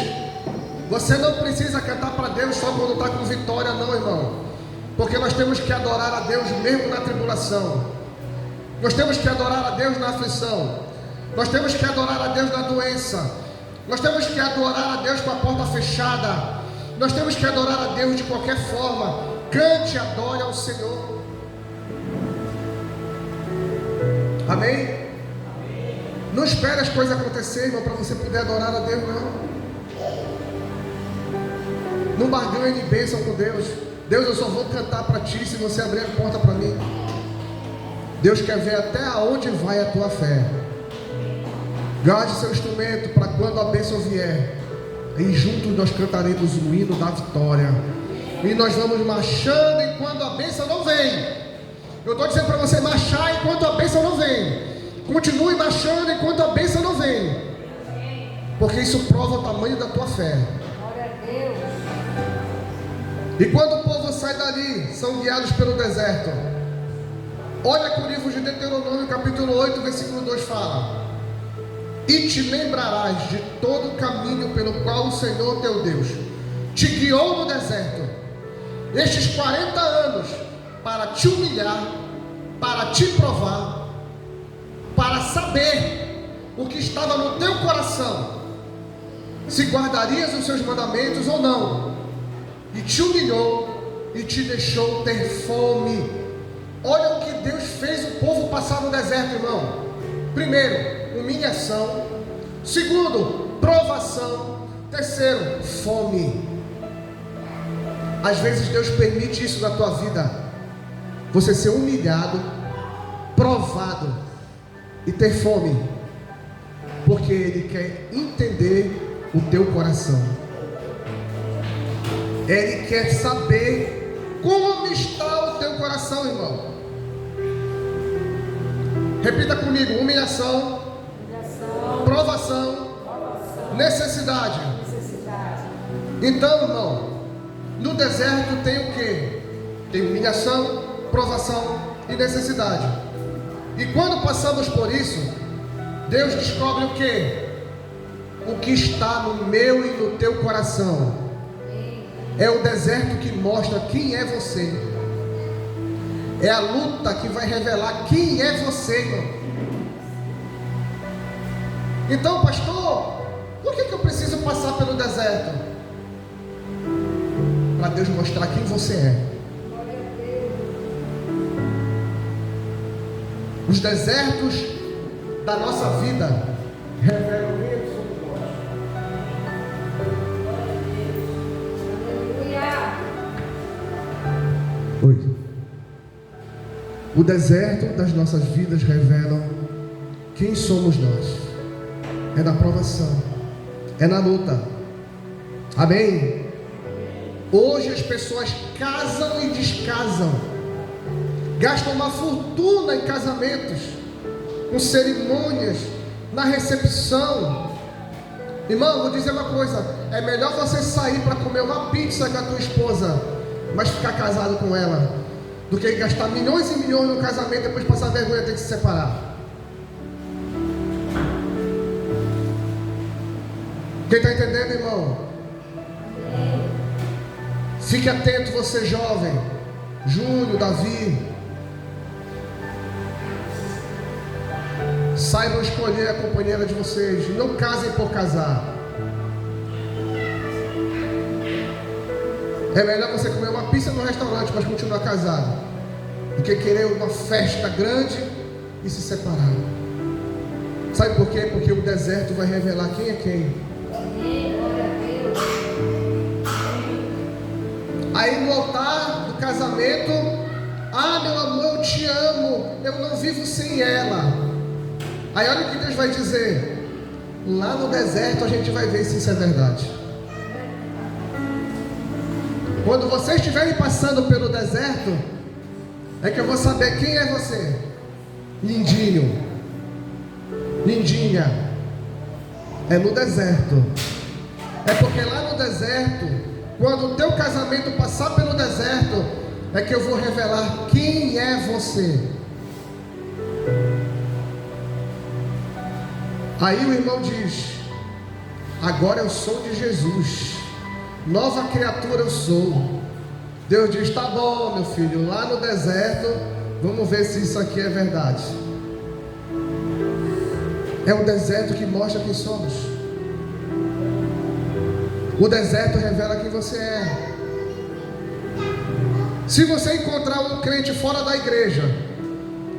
você não precisa cantar para Deus só quando está com vitória, não, irmão. Porque nós temos que adorar a Deus mesmo na tribulação. Nós temos que adorar a Deus na aflição. Nós temos que adorar a Deus na doença. Nós temos que adorar a Deus com a porta fechada. Nós temos que adorar a Deus de qualquer forma. Cante, adore ao Senhor. Amém? Não espere as coisas acontecerem, irmão, para você poder adorar a Deus, não. Não barganhe bênção com Deus. Deus, eu só vou cantar para ti se você abrir a porta para mim. Deus quer ver até aonde vai a tua fé. Guarde seu instrumento para quando a bênção vier. E juntos nós cantaremos o hino da vitória. E nós vamos marchando enquanto a bênção não vem. Eu estou dizendo para você marchar enquanto a bênção não vem. Continue marchando enquanto a bênção não vem. Porque isso prova o tamanho da tua fé. E quando o povo sai dali, são guiados pelo deserto. Olha que o livro de Deuteronômio, capítulo 8, versículo 2 fala: e te lembrarás de todo o caminho pelo qual o Senhor teu Deus te guiou no deserto, estes 40 anos, para te humilhar, para te provar, para saber o que estava no teu coração, se guardarias os seus mandamentos ou não. E te humilhou e te deixou ter fome. Olha o que Deus fez o povo passar no deserto, irmão. Primeiro, humilhação. Segundo, provação. Terceiro, fome. Às vezes Deus permite isso na tua vida. Você ser humilhado, provado e ter fome. Porque Ele quer entender o teu coração. Ele quer saber como está o teu coração, irmão. Repita comigo: humilhação, provação, necessidade. Então, irmão, no deserto tem o que? Tem humilhação, provação e necessidade. E quando passamos por isso, Deus descobre o que? O que está no meu e no teu coração. É o deserto que mostra quem é você. É a luta que vai revelar quem é você, irmão. Então, pastor, por que eu preciso passar pelo deserto? Para Deus mostrar quem você é. Os desertos da nossa vida revelam quem somos nós. Oi. O deserto das nossas vidas revela quem somos nós. É na provação, é na luta. Amém? Hoje as pessoas casam e descasam, gastam uma fortuna em casamentos, com cerimônias, na recepção. Irmão, vou dizer uma coisa: é melhor você sair para comer uma pizza com a tua esposa, mas ficar casado com ela, do que gastar milhões e milhões no casamento e depois passar vergonha e ter que se separar. Quem está entendendo, irmão? Fique atento, você jovem, Júnior, Davi. Saibam escolher a companheira de vocês. Não casem por casar. É melhor você comer uma pizza no restaurante, mas continuar casado, do que querer uma festa grande e se separar. Sabe por quê? Porque o deserto vai revelar quem é quem. Aí no altar do casamento: ah, meu amor, eu te amo, eu não vivo sem ela. Aí olha o que Deus vai dizer: lá no deserto a gente vai ver se isso é verdade. Quando vocês estiverem passando pelo deserto, é que eu vou saber quem é você. Lindinho, lindinha. É no deserto. É porque lá no deserto, quando o teu casamento passar pelo deserto, é que eu vou revelar quem é você. Aí o irmão diz: agora eu sou de Jesus, nova criatura eu sou. Deus diz: tá bom, meu filho, lá no deserto, vamos ver se isso aqui é verdade. É o deserto que mostra quem somos. O deserto revela quem você é. Se você encontrar um crente fora da igreja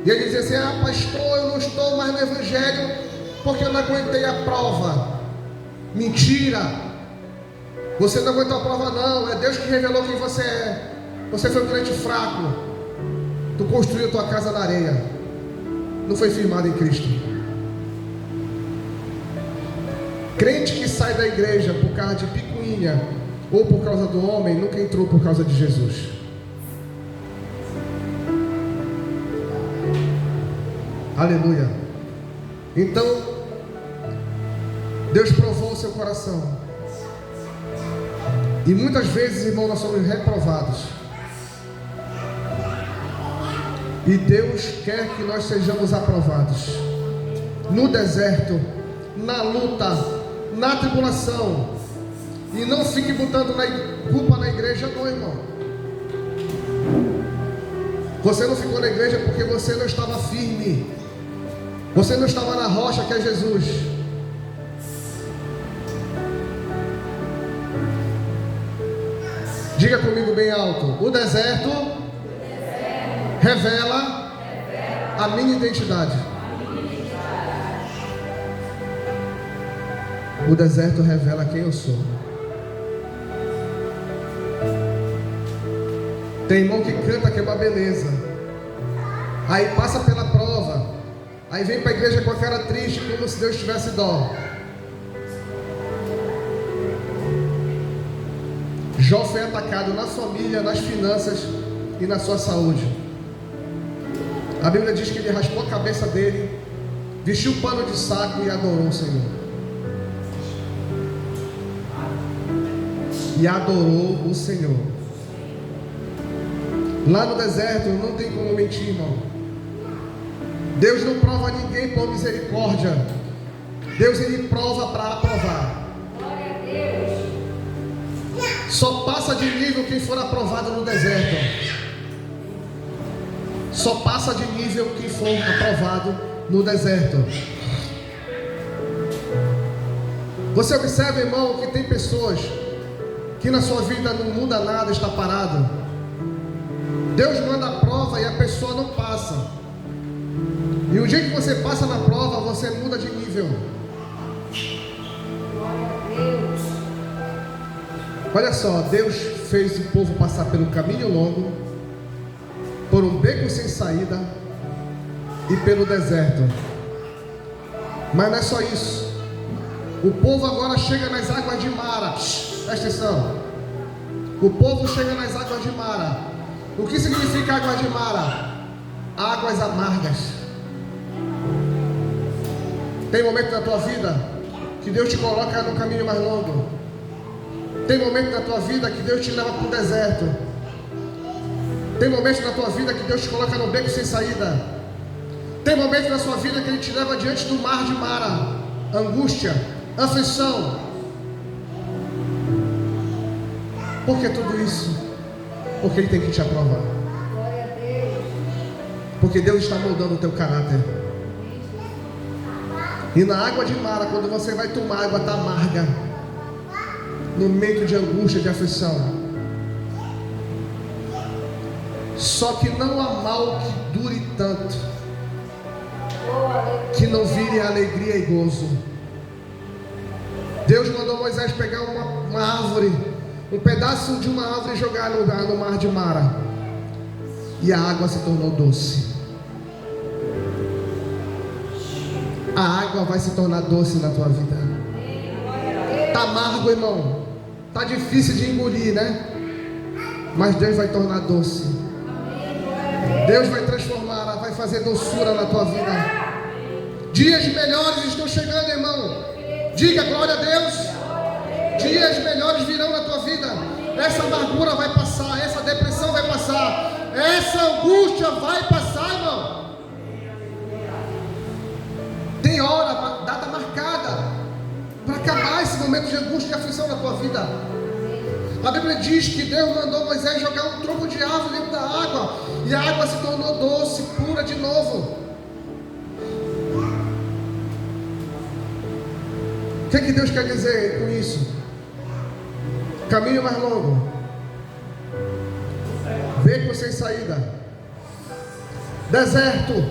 e ele dizer assim: ah, pastor, eu não estou mais no evangelho porque eu não aguentei a prova. Mentira. Você não aguentou a prova não. É Deus que revelou quem você é. Você foi um crente fraco. Tu construiu tua casa na areia, não foi firmado em Cristo. Crente que sai da igreja por causa de picuinha ou por causa do homem, nunca entrou por causa de Jesus. Aleluia. Então, Deus provou o seu coração. E muitas vezes, irmão, nós somos reprovados. E Deus quer que nós sejamos aprovados. No deserto, na luta, na tribulação. E não fique botando culpa na igreja não, irmão. Você não ficou na igreja porque você não estava firme. Você não estava na rocha que é Jesus. Diga comigo bem alto: o deserto revela a minha identidade. O deserto revela quem eu sou. Tem irmão que canta que é uma beleza, aí passa pela prova, aí vem para a igreja com a cara triste, como se Deus tivesse dó. Jó foi atacado na família, nas finanças e na sua saúde. A Bíblia diz que ele raspou a cabeça dele, vestiu o pano de saco e adorou o Senhor. E adorou o Senhor. Lá no deserto não tem como mentir, irmão. Deus não prova ninguém por misericórdia. Deus, ele prova para aprovar. Glória a Deus. Só passa de nível quem for aprovado no deserto. Só passa de nível quem for aprovado no deserto. Você observa, irmão, que tem pessoas que na sua vida não muda nada, está parado. Deus manda a prova e a pessoa não passa. E o dia que você passa na prova, você muda de nível. Glória a Deus. Olha só, Deus fez o povo passar pelo caminho longo, por um beco sem saída e pelo deserto. Mas não é só isso. O povo agora chega nas águas de Mara. Presta atenção. O povo chega nas águas de Mara. O que significa águas de Mara? Águas amargas. Tem momento na tua vida que Deus te coloca no caminho mais longo. Tem momento na tua vida que Deus te leva para o deserto. Tem momentos na tua vida que Deus te coloca no beco sem saída. Tem momentos na sua vida que Ele te leva diante do mar de Mara. Angústia, aflição. Por que tudo isso? Porque Ele tem que te aprovar. Glória a Deus. Porque Deus está moldando o teu caráter. E na água de Mara, quando você vai tomar, a água está amarga. No momento de angústia, de aflição. Só que não há mal que dure tanto, que não vire alegria e gozo. Deus mandou Moisés pegar uma árvore, um pedaço de uma árvore e jogar no mar de Mara. E a água se tornou doce. A água vai se tornar doce na tua vida. Está amargo, irmão. Está difícil de engolir, né? Mas Deus vai tornar doce. Deus vai transformar, vai fazer doçura na tua vida. Dias melhores estão chegando, irmão. Diga glória a Deus. Dias melhores virão na tua vida. Essa amargura vai passar, essa depressão vai passar, essa angústia vai passar, irmão. Tem hora, data marcada para acabar esse momento de angústia e aflição na tua vida. A Bíblia diz que Deus mandou Moisés jogar um tronco de árvore dentro da água, e a água se tornou doce, pura de novo. O que Deus quer dizer com isso? Caminho mais longo, beco sem saída, deserto,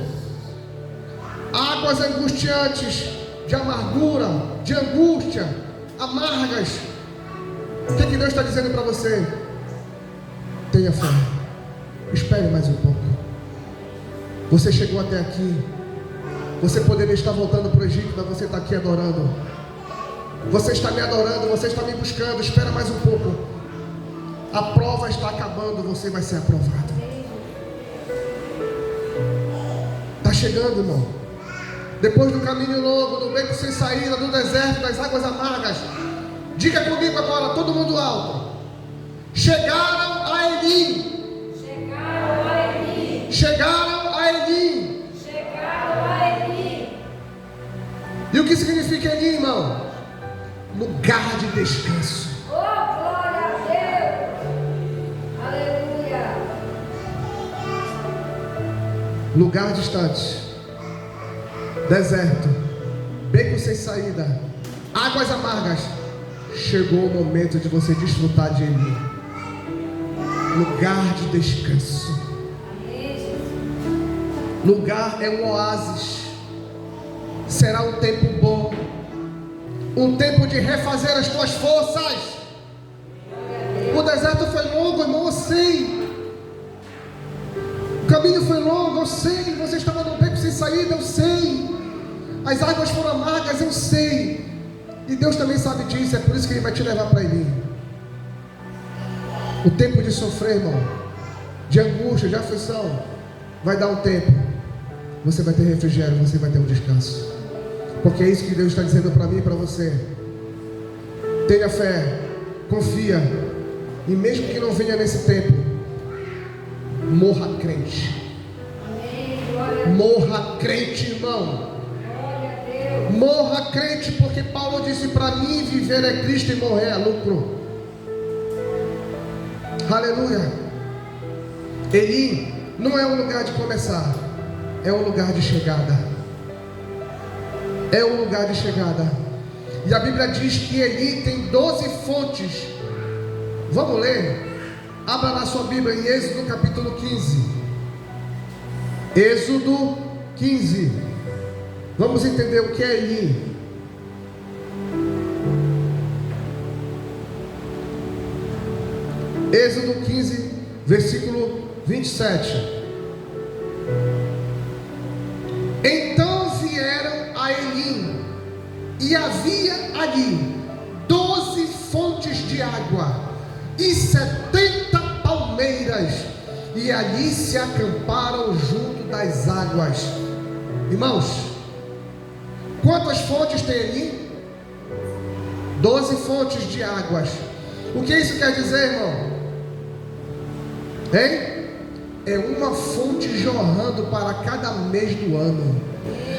águas angustiantes, de amargura, de angústia, amargas. O que Deus está dizendo para você? Tenha fé. Espere mais um pouco. Você chegou até aqui. Você poderia estar voltando para o Egito, mas você está aqui adorando. Você está me adorando, você está me buscando. Espera mais um pouco. A prova está acabando, você vai ser aprovado. Está chegando, irmão. Depois do caminho longo, do beco sem saída, do deserto, das águas amargas. Diga comigo agora, todo mundo alto. Chegaram a Elim. Chegaram a Elim. Chegaram a Elim. Chegaram a Elim. E o que significa Elim, irmão? Lugar de descanso. Oh, glória a Deus. Aleluia. Lugar distante. Deserto. Beco sem saída. Águas amargas. Chegou o momento de você desfrutar de Ele. Lugar de descanso. Lugar é um oásis. Será um tempo bom. Um tempo de refazer as tuas forças. O deserto foi longo, irmão, eu sei. O caminho foi longo, eu sei. Você estava num beco sem saída, eu sei. As águas foram amargas, eu sei. E Deus também sabe disso, é por isso que Ele vai te levar para Ele. O tempo de sofrer, irmão, de angústia, de aflição, vai dar um tempo. Você vai ter refrigério, você vai ter um descanso. Porque é isso que Deus está dizendo para mim e para você. Tenha fé, confia. E mesmo que não venha nesse tempo, morra crente. Morra crente, irmão. Morra crente, porque Paulo disse: para mim viver é Cristo e morrer é lucro. Aleluia. Elim não é um lugar de começar, é um lugar de chegada. É um lugar de chegada. E a Bíblia diz que Elim tem 12 fontes. Vamos ler? Abra na sua Bíblia em Êxodo capítulo 15. Êxodo 15. Vamos entender o que é Elim. Êxodo 15, versículo 27. Então vieram a Elim, e havia ali 12 fontes de água e 70 palmeiras, e ali se acamparam junto das águas. Irmãos, quantas fontes tem Elim? 12 fontes de águas. O que isso quer dizer, irmão? Hein? É uma fonte jorrando para cada mês do ano.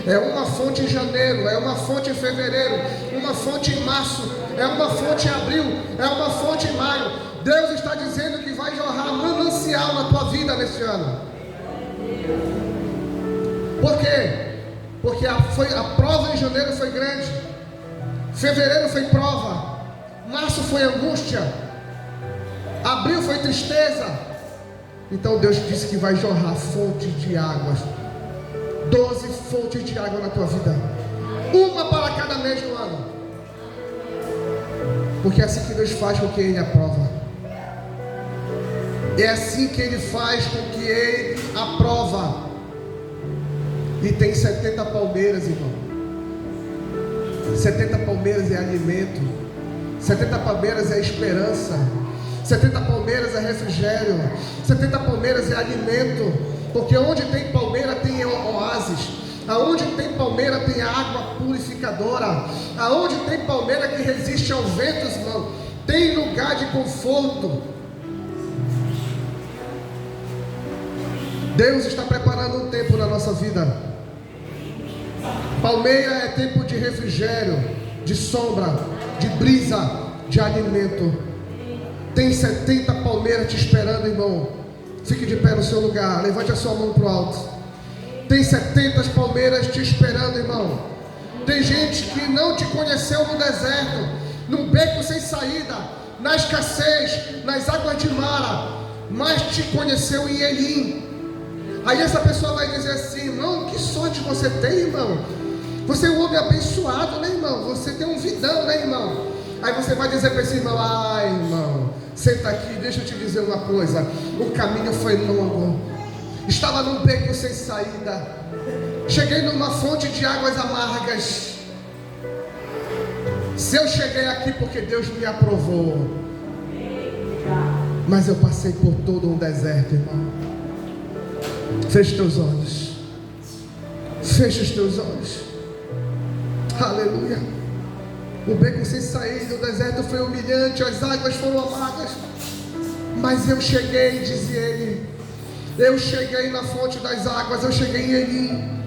É uma fonte em janeiro, é uma fonte em fevereiro, uma fonte em março, é uma fonte em abril, é uma fonte em maio. Deus está dizendo que vai jorrar manancial na tua vida neste ano. Por quê? Porque a prova em janeiro foi grande, fevereiro foi prova, março foi angústia, abril foi tristeza. Então Deus disse que vai jorrar fonte de águas, 12 fontes de água na tua vida, uma para cada mês do ano. Porque é assim que Deus faz com que Ele aprova. É assim que Ele faz com que Ele aprova. E tem 70 palmeiras, irmão. 70 palmeiras é alimento, 70 palmeiras é esperança, 70 palmeiras é refrigério, 70 palmeiras é alimento. Porque onde tem palmeira tem oásis, aonde tem palmeira tem água purificadora, aonde tem palmeira que resiste ao vento, irmão, tem lugar de conforto. Deus está preparando um tempo na nossa vida. Palmeira é tempo de refrigério, de sombra, de brisa, de alimento. Tem 70 palmeiras te esperando, irmão. Fique de pé no seu lugar, levante a sua mão para o alto. Tem 70 palmeiras te esperando, irmão. Tem gente que não te conheceu no deserto, num beco sem saída, na escassez, nas águas de Mara, mas te conheceu em Elim. Aí essa pessoa vai dizer assim: irmão, que sorte você tem, irmão. Você é um homem abençoado, né, irmão? Você tem um vidão, né, irmão? Aí você vai dizer para esse irmão: ai, irmão, senta aqui, deixa eu te dizer uma coisa. O caminho foi longo, estava num beco sem saída, cheguei numa fonte de águas amargas. Se eu cheguei aqui porque Deus me aprovou, mas eu passei por todo um deserto, irmão. Feche teus olhos, feche os teus olhos. Aleluia. O beco sem saída, o deserto foi humilhante, as águas foram amargas, mas eu cheguei, dizia ele. Eu cheguei na fonte das águas, eu cheguei em Elim.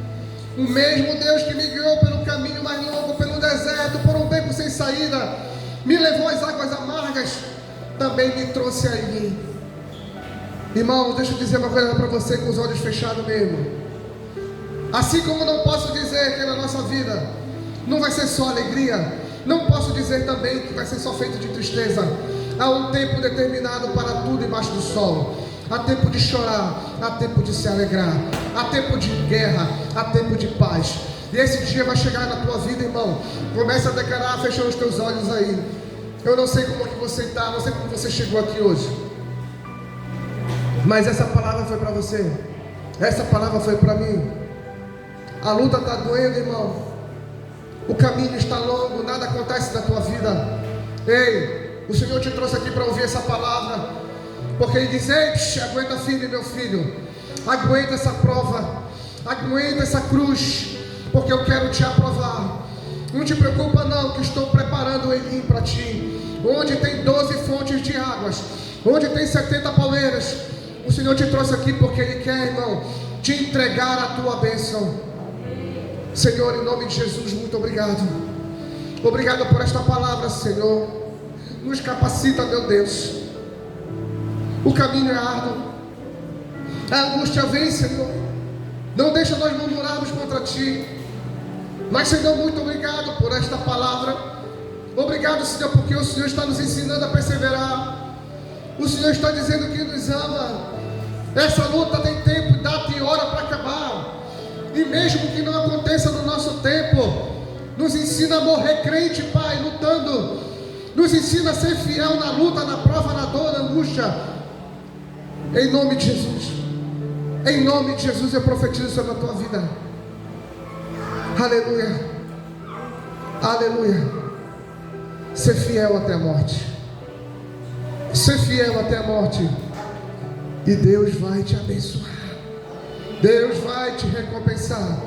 O mesmo Deus que me guiou pelo caminho mais longo, pelo deserto, por um beco sem saída, me levou às águas amargas, também me trouxe a Elim. Irmão, deixa eu dizer uma coisa para você com os olhos fechados mesmo. Assim como não posso dizer que na nossa vida não vai ser só alegria, não posso dizer também que vai ser só feito de tristeza. Há um tempo determinado para tudo embaixo do sol. Há tempo de chorar, há tempo de se alegrar, há tempo de guerra, há tempo de paz. E esse dia vai chegar na tua vida, irmão. Começa a declarar, fechando os teus olhos aí. Eu não sei como que você está, não sei como você chegou aqui hoje, mas essa palavra foi para você. Essa palavra foi para mim. A luta está doendo, irmão. O caminho está longo, nada acontece na tua vida. Ei, o Senhor te trouxe aqui para ouvir essa palavra. Porque Ele diz: ei, aguenta firme, meu filho, aguenta essa prova, aguenta essa cruz, porque eu quero te aprovar. Não te preocupa não, que estou preparando o Elim para ti. Onde tem 12 fontes de águas, onde tem 70 palmeiras, o Senhor te trouxe aqui porque Ele quer, irmão, te entregar a tua bênção. Senhor, em nome de Jesus, muito obrigado. Obrigado por esta palavra, Senhor. Nos capacita, meu Deus. O caminho é árduo, a angústia vem, Senhor. Não deixa nós murmurarmos contra Ti. Mas, Senhor, muito obrigado por esta palavra. Obrigado, Senhor, porque o Senhor está nos ensinando a perseverar. O Senhor está dizendo que nos ama. Essa luta tem tempo, data e hora para acabar. E mesmo que não aconteça no nosso tempo, nos ensina a morrer crente, Pai, lutando. Nos ensina a ser fiel na luta, na prova, na dor, na angústia. Em nome de Jesus. Em nome de Jesus eu profetizo sobre a tua vida. Aleluia. Aleluia. Ser fiel até a morte. Ser fiel até a morte. E Deus vai te abençoar. Deus vai te recompensar.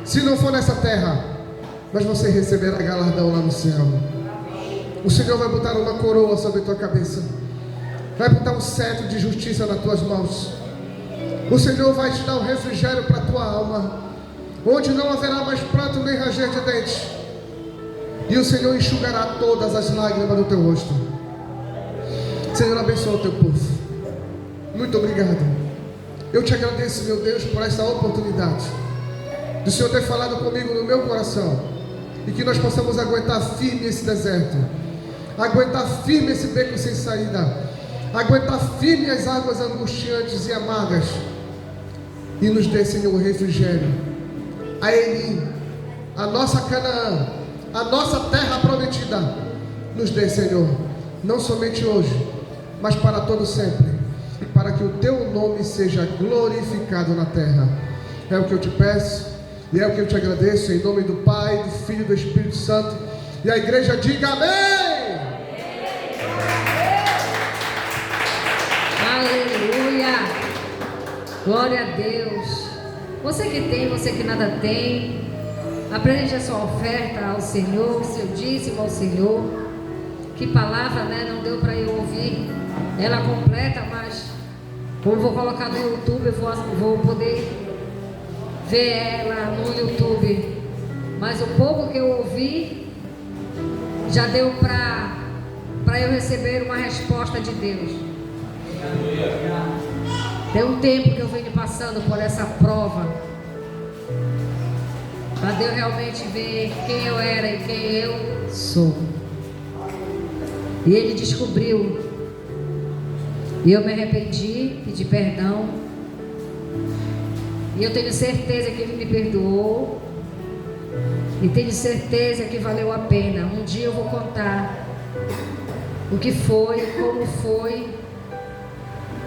Se não for nessa terra, mas você receberá galardão lá no céu. O Senhor vai botar uma coroa sobre a tua cabeça. Vai botar um cetro de justiça nas tuas mãos. O Senhor vai te dar um refrigério para a tua alma, onde não haverá mais pranto nem ranger de dentes. E o Senhor enxugará todas as lágrimas do teu rosto. Senhor, abençoa o teu povo. Muito obrigado. Eu te agradeço, meu Deus, por essa oportunidade do Senhor ter falado comigo no meu coração, e que nós possamos aguentar firme esse deserto, aguentar firme esse beco sem saída, aguentar firme as águas angustiantes e amargas, e nos dê, Senhor, o refrigério, a Elim, a nossa Canaã, a nossa terra prometida. Nos dê, Senhor, não somente hoje, mas para todo sempre, e para que o teu nome seja glorificado na terra. É o que eu te peço, e é o que eu te agradeço, em nome do Pai, do Filho e do Espírito Santo. E a igreja diga amém. Aleluia. Glória a Deus. Você que tem, você que nada tem, apresente a sua oferta ao Senhor, o seu dízimo ao Senhor. Que palavra, né? Não deu para eu ouvir ela completa, mas como vou colocar no YouTube, eu vou poder ver ela no YouTube. Mas o pouco que eu ouvi já deu para eu receber uma resposta de Deus. Tem um tempo que eu venho passando por essa prova, para Deus realmente ver quem eu era e quem eu sou. E Ele descobriu. E eu me arrependi, pedi perdão. E eu tenho certeza que Ele me perdoou. E tenho certeza que valeu a pena. Um dia eu vou contar o que foi, como foi.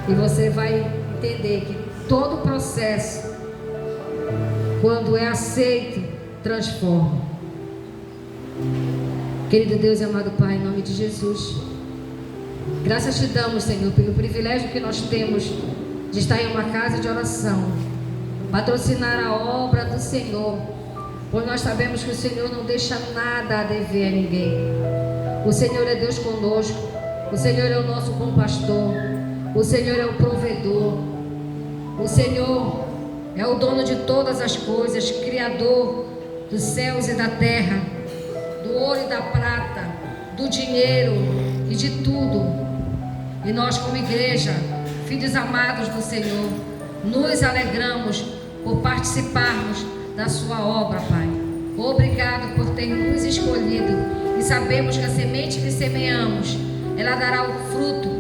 E você vai entender que todo processo, quando é aceito, transforma. Querido Deus e amado Pai, em nome de Jesus, graças te damos, Senhor, pelo privilégio que nós temos de estar em uma casa de oração, patrocinar a obra do Senhor, pois nós sabemos que o Senhor não deixa nada a dever a ninguém. O Senhor é Deus conosco, o Senhor é o nosso bom pastor, o Senhor é o provedor, o Senhor é o dono de todas as coisas, Criador dos céus e da terra, do ouro e da prata, do dinheiro e de tudo. E nós, como igreja, filhos amados do Senhor, nos alegramos por participarmos da sua obra, Pai. Obrigado por ter nos escolhido, e sabemos que a semente que semeamos, ela dará o fruto,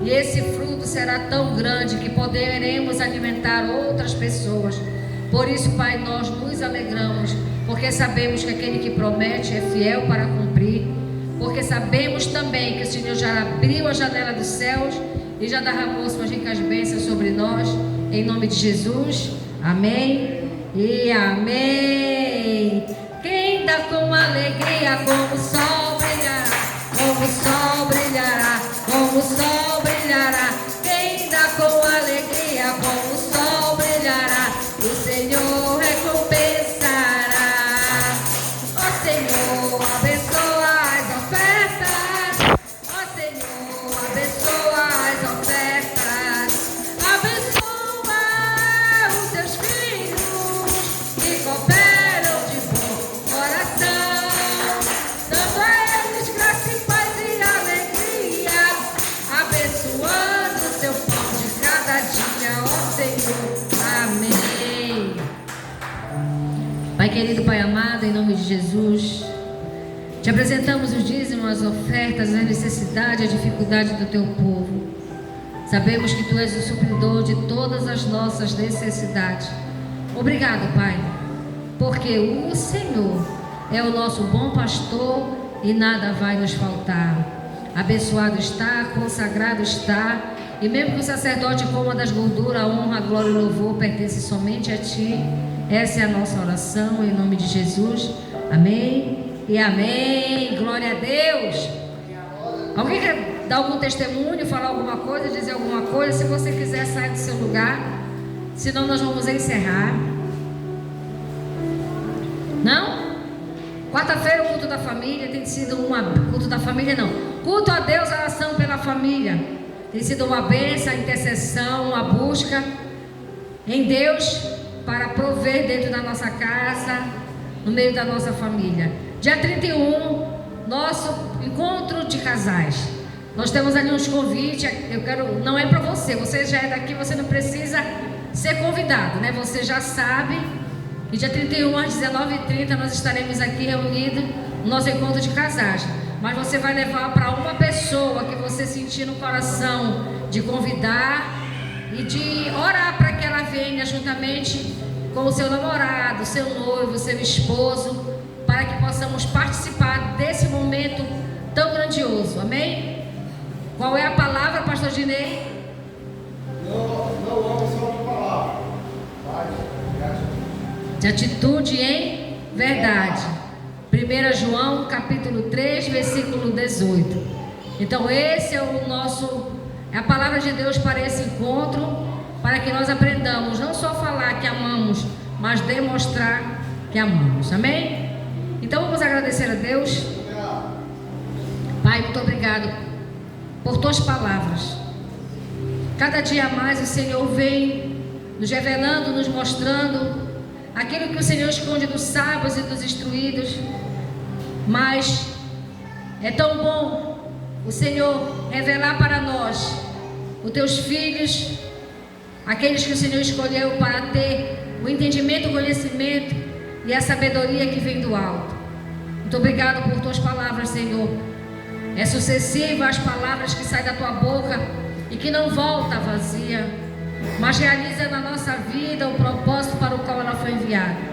e esse fruto será tão grande que poderemos alimentar outras pessoas. Por isso, Pai, nós nos alegramos, porque sabemos que aquele que promete é fiel para cumprir, porque sabemos também que o Senhor já abriu a janela dos céus e já derramou suas ricas bênçãos sobre nós, em nome de Jesus, amém e amém. Quem dá com alegria, como o sol brilhará, como o sol brilhará, como o sol brilhará. Senhor. Amém. Pai querido, Pai amado, em nome de Jesus, te apresentamos os dízimos, as ofertas, a necessidade, a dificuldade do teu povo. Sabemos que tu és o supridor de todas as nossas necessidades. Obrigado, Pai, porque o Senhor é o nosso bom pastor e nada vai nos faltar. Abençoado está, consagrado está, e mesmo que o sacerdote coma das gorduras, a honra, a glória e o louvor pertence somente a ti. Essa é a nossa oração, em nome de Jesus. Amém e amém. Glória a Deus. Alguém quer dar algum testemunho, falar alguma coisa, dizer alguma coisa? Se você quiser, sair do seu lugar, senão nós vamos encerrar. Não? Quarta-feira, o culto da família tem sido culto da família não, culto a Deus, a oração pela família, tem sido uma bênção, a intercessão, uma busca em Deus para prover dentro da nossa casa, no meio da nossa família. Dia 31, nosso encontro de casais. Nós temos ali uns convites. Não é para você, você já é daqui, você não precisa ser convidado, né? Você já sabe. E dia 31 às 19h30 nós estaremos aqui reunidos no nosso encontro de casais. Mas você vai levar para uma pessoa que você sentir no coração de convidar e de orar para que ela venha juntamente com o seu namorado, seu noivo, seu esposo, para que possamos participar desse momento tão grandioso. Amém? Qual é a palavra, pastor Dinei? Não amo só uma palavra, de atitude em verdade. 1 João capítulo 3, versículo 18. Então esse é a palavra de Deus para esse encontro, para que nós aprendamos não só falar que amamos, mas demonstrar que amamos. Amém? Então vamos agradecer a Deus. Pai, muito obrigado por tuas palavras. Cada dia mais o Senhor vem nos revelando, nos mostrando aquilo que o Senhor esconde dos sábios e dos instruídos. Mas é tão bom o Senhor revelar para nós, os teus filhos, aqueles que o Senhor escolheu para ter o entendimento, o conhecimento e a sabedoria que vem do alto. Muito obrigado por tuas palavras, Senhor. É sucessiva as palavras que saem da tua boca e que não volta vazia, mas realiza na nossa vida o propósito para o qual ela foi enviada.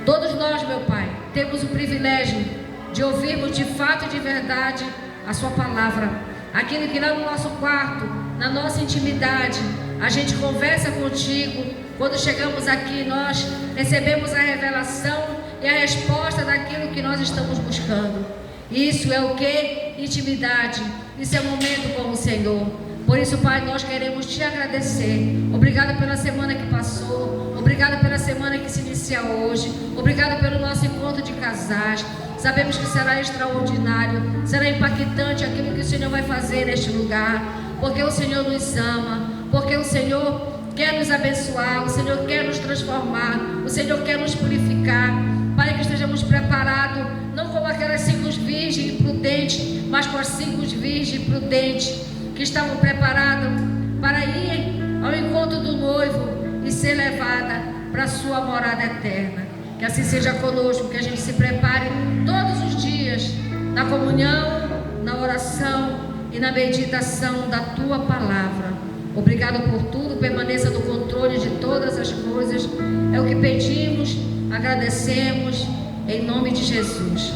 Todos nós, meu Pai, temos o privilégio de ouvirmos de fato e de verdade a sua palavra. Aquilo que lá no nosso quarto, na nossa intimidade, a gente conversa contigo. Quando chegamos aqui, nós recebemos a revelação e a resposta daquilo que nós estamos buscando. Isso é o que? Intimidade. Isso é momento com o Senhor. Por isso, Pai, nós queremos te agradecer. Obrigado pela semana que passou. Obrigado pela semana que se inicia hoje. Obrigado pelo nosso encontro de casais. Sabemos que será extraordinário, será impactante aquilo que o Senhor vai fazer neste lugar. Porque o Senhor nos ama, porque o Senhor quer nos abençoar, o Senhor quer nos transformar, o Senhor quer nos purificar, para que estejamos preparados, não como aquelas 5 virgens prudentes, mas com as 5 virgens prudentes, que estavam preparadas para ir ao encontro do noivo e ser levada para a sua morada eterna. Que assim seja conosco, que a gente se prepare todos os dias na comunhão, na oração e na meditação da tua palavra. Obrigado por tudo, permaneça no controle de todas as coisas. É o que pedimos, agradecemos, em nome de Jesus.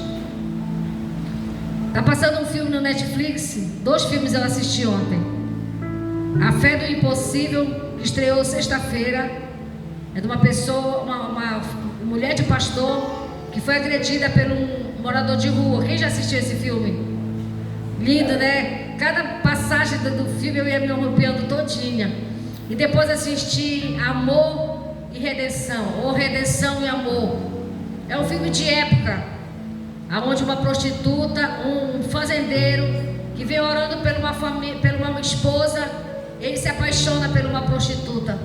Está passando um filme no Netflix, 2 filmes eu assisti ontem. A Fé do Impossível, que estreou sexta-feira, é de uma pessoa, uma mulher de pastor, que foi agredida por um morador de rua. Quem já assistiu esse filme? Lindo, né? Cada passagem do filme eu ia me arrepiando todinha. E depois assisti Amor e Redenção, ou Redenção e Amor. É um filme de época, onde uma prostituta, um fazendeiro que vem orando por uma família, por uma esposa, ele se apaixona por uma prostituta.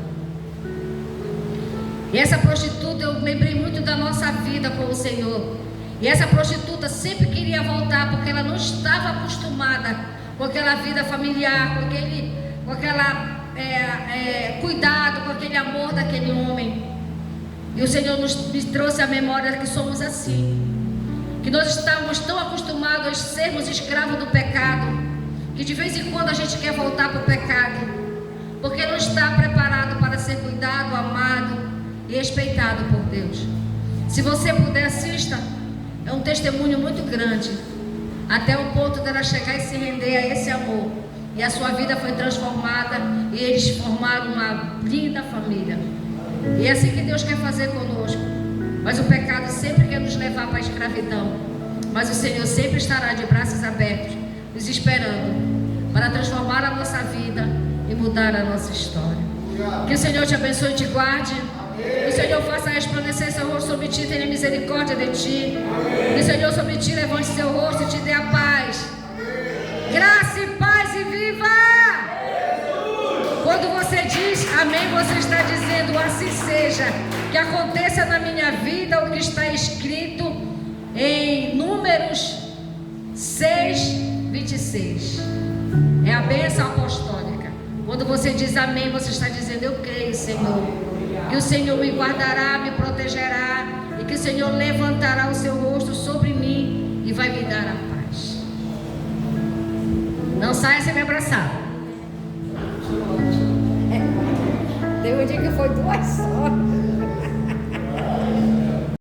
E essa prostituta, eu lembrei muito da nossa vida com o Senhor. E essa prostituta sempre queria voltar, porque ela não estava acostumada com aquela vida familiar, com cuidado com aquele amor daquele homem. E o Senhor nos trouxe à memória que somos assim, que nós estamos tão acostumados a sermos escravos do pecado, que de vez em quando a gente quer voltar para o pecado, porque não está preparado para ser cuidado, amado e respeitado por Deus. Se você puder, assista. É um testemunho muito grande, até o ponto dela chegar e se render a esse amor, e a sua vida foi transformada, e eles formaram uma linda família. E é assim que Deus quer fazer conosco. Mas o pecado sempre quer nos levar para a escravidão, mas o Senhor sempre estará de braços abertos, nos esperando para transformar a nossa vida e mudar a nossa história. Que o Senhor te abençoe e te guarde. Que o Senhor faça resplandecer seu rosto sobre ti, tenha misericórdia de ti. Que o Senhor sobre ti levante seu rosto e te dê a paz. Graça e paz e viva! Quando você diz amém, você está dizendo assim seja. Que aconteça na minha vida o que está escrito em Números 6:26. É a bênção apostólica. Quando você diz amém, você está dizendo eu creio, Senhor. Que o Senhor me guardará, me protegerá, e que o Senhor levantará o seu rosto sobre mim e vai me dar a paz. Não saia sem me abraçar. Teve um dia que foi 2 horas.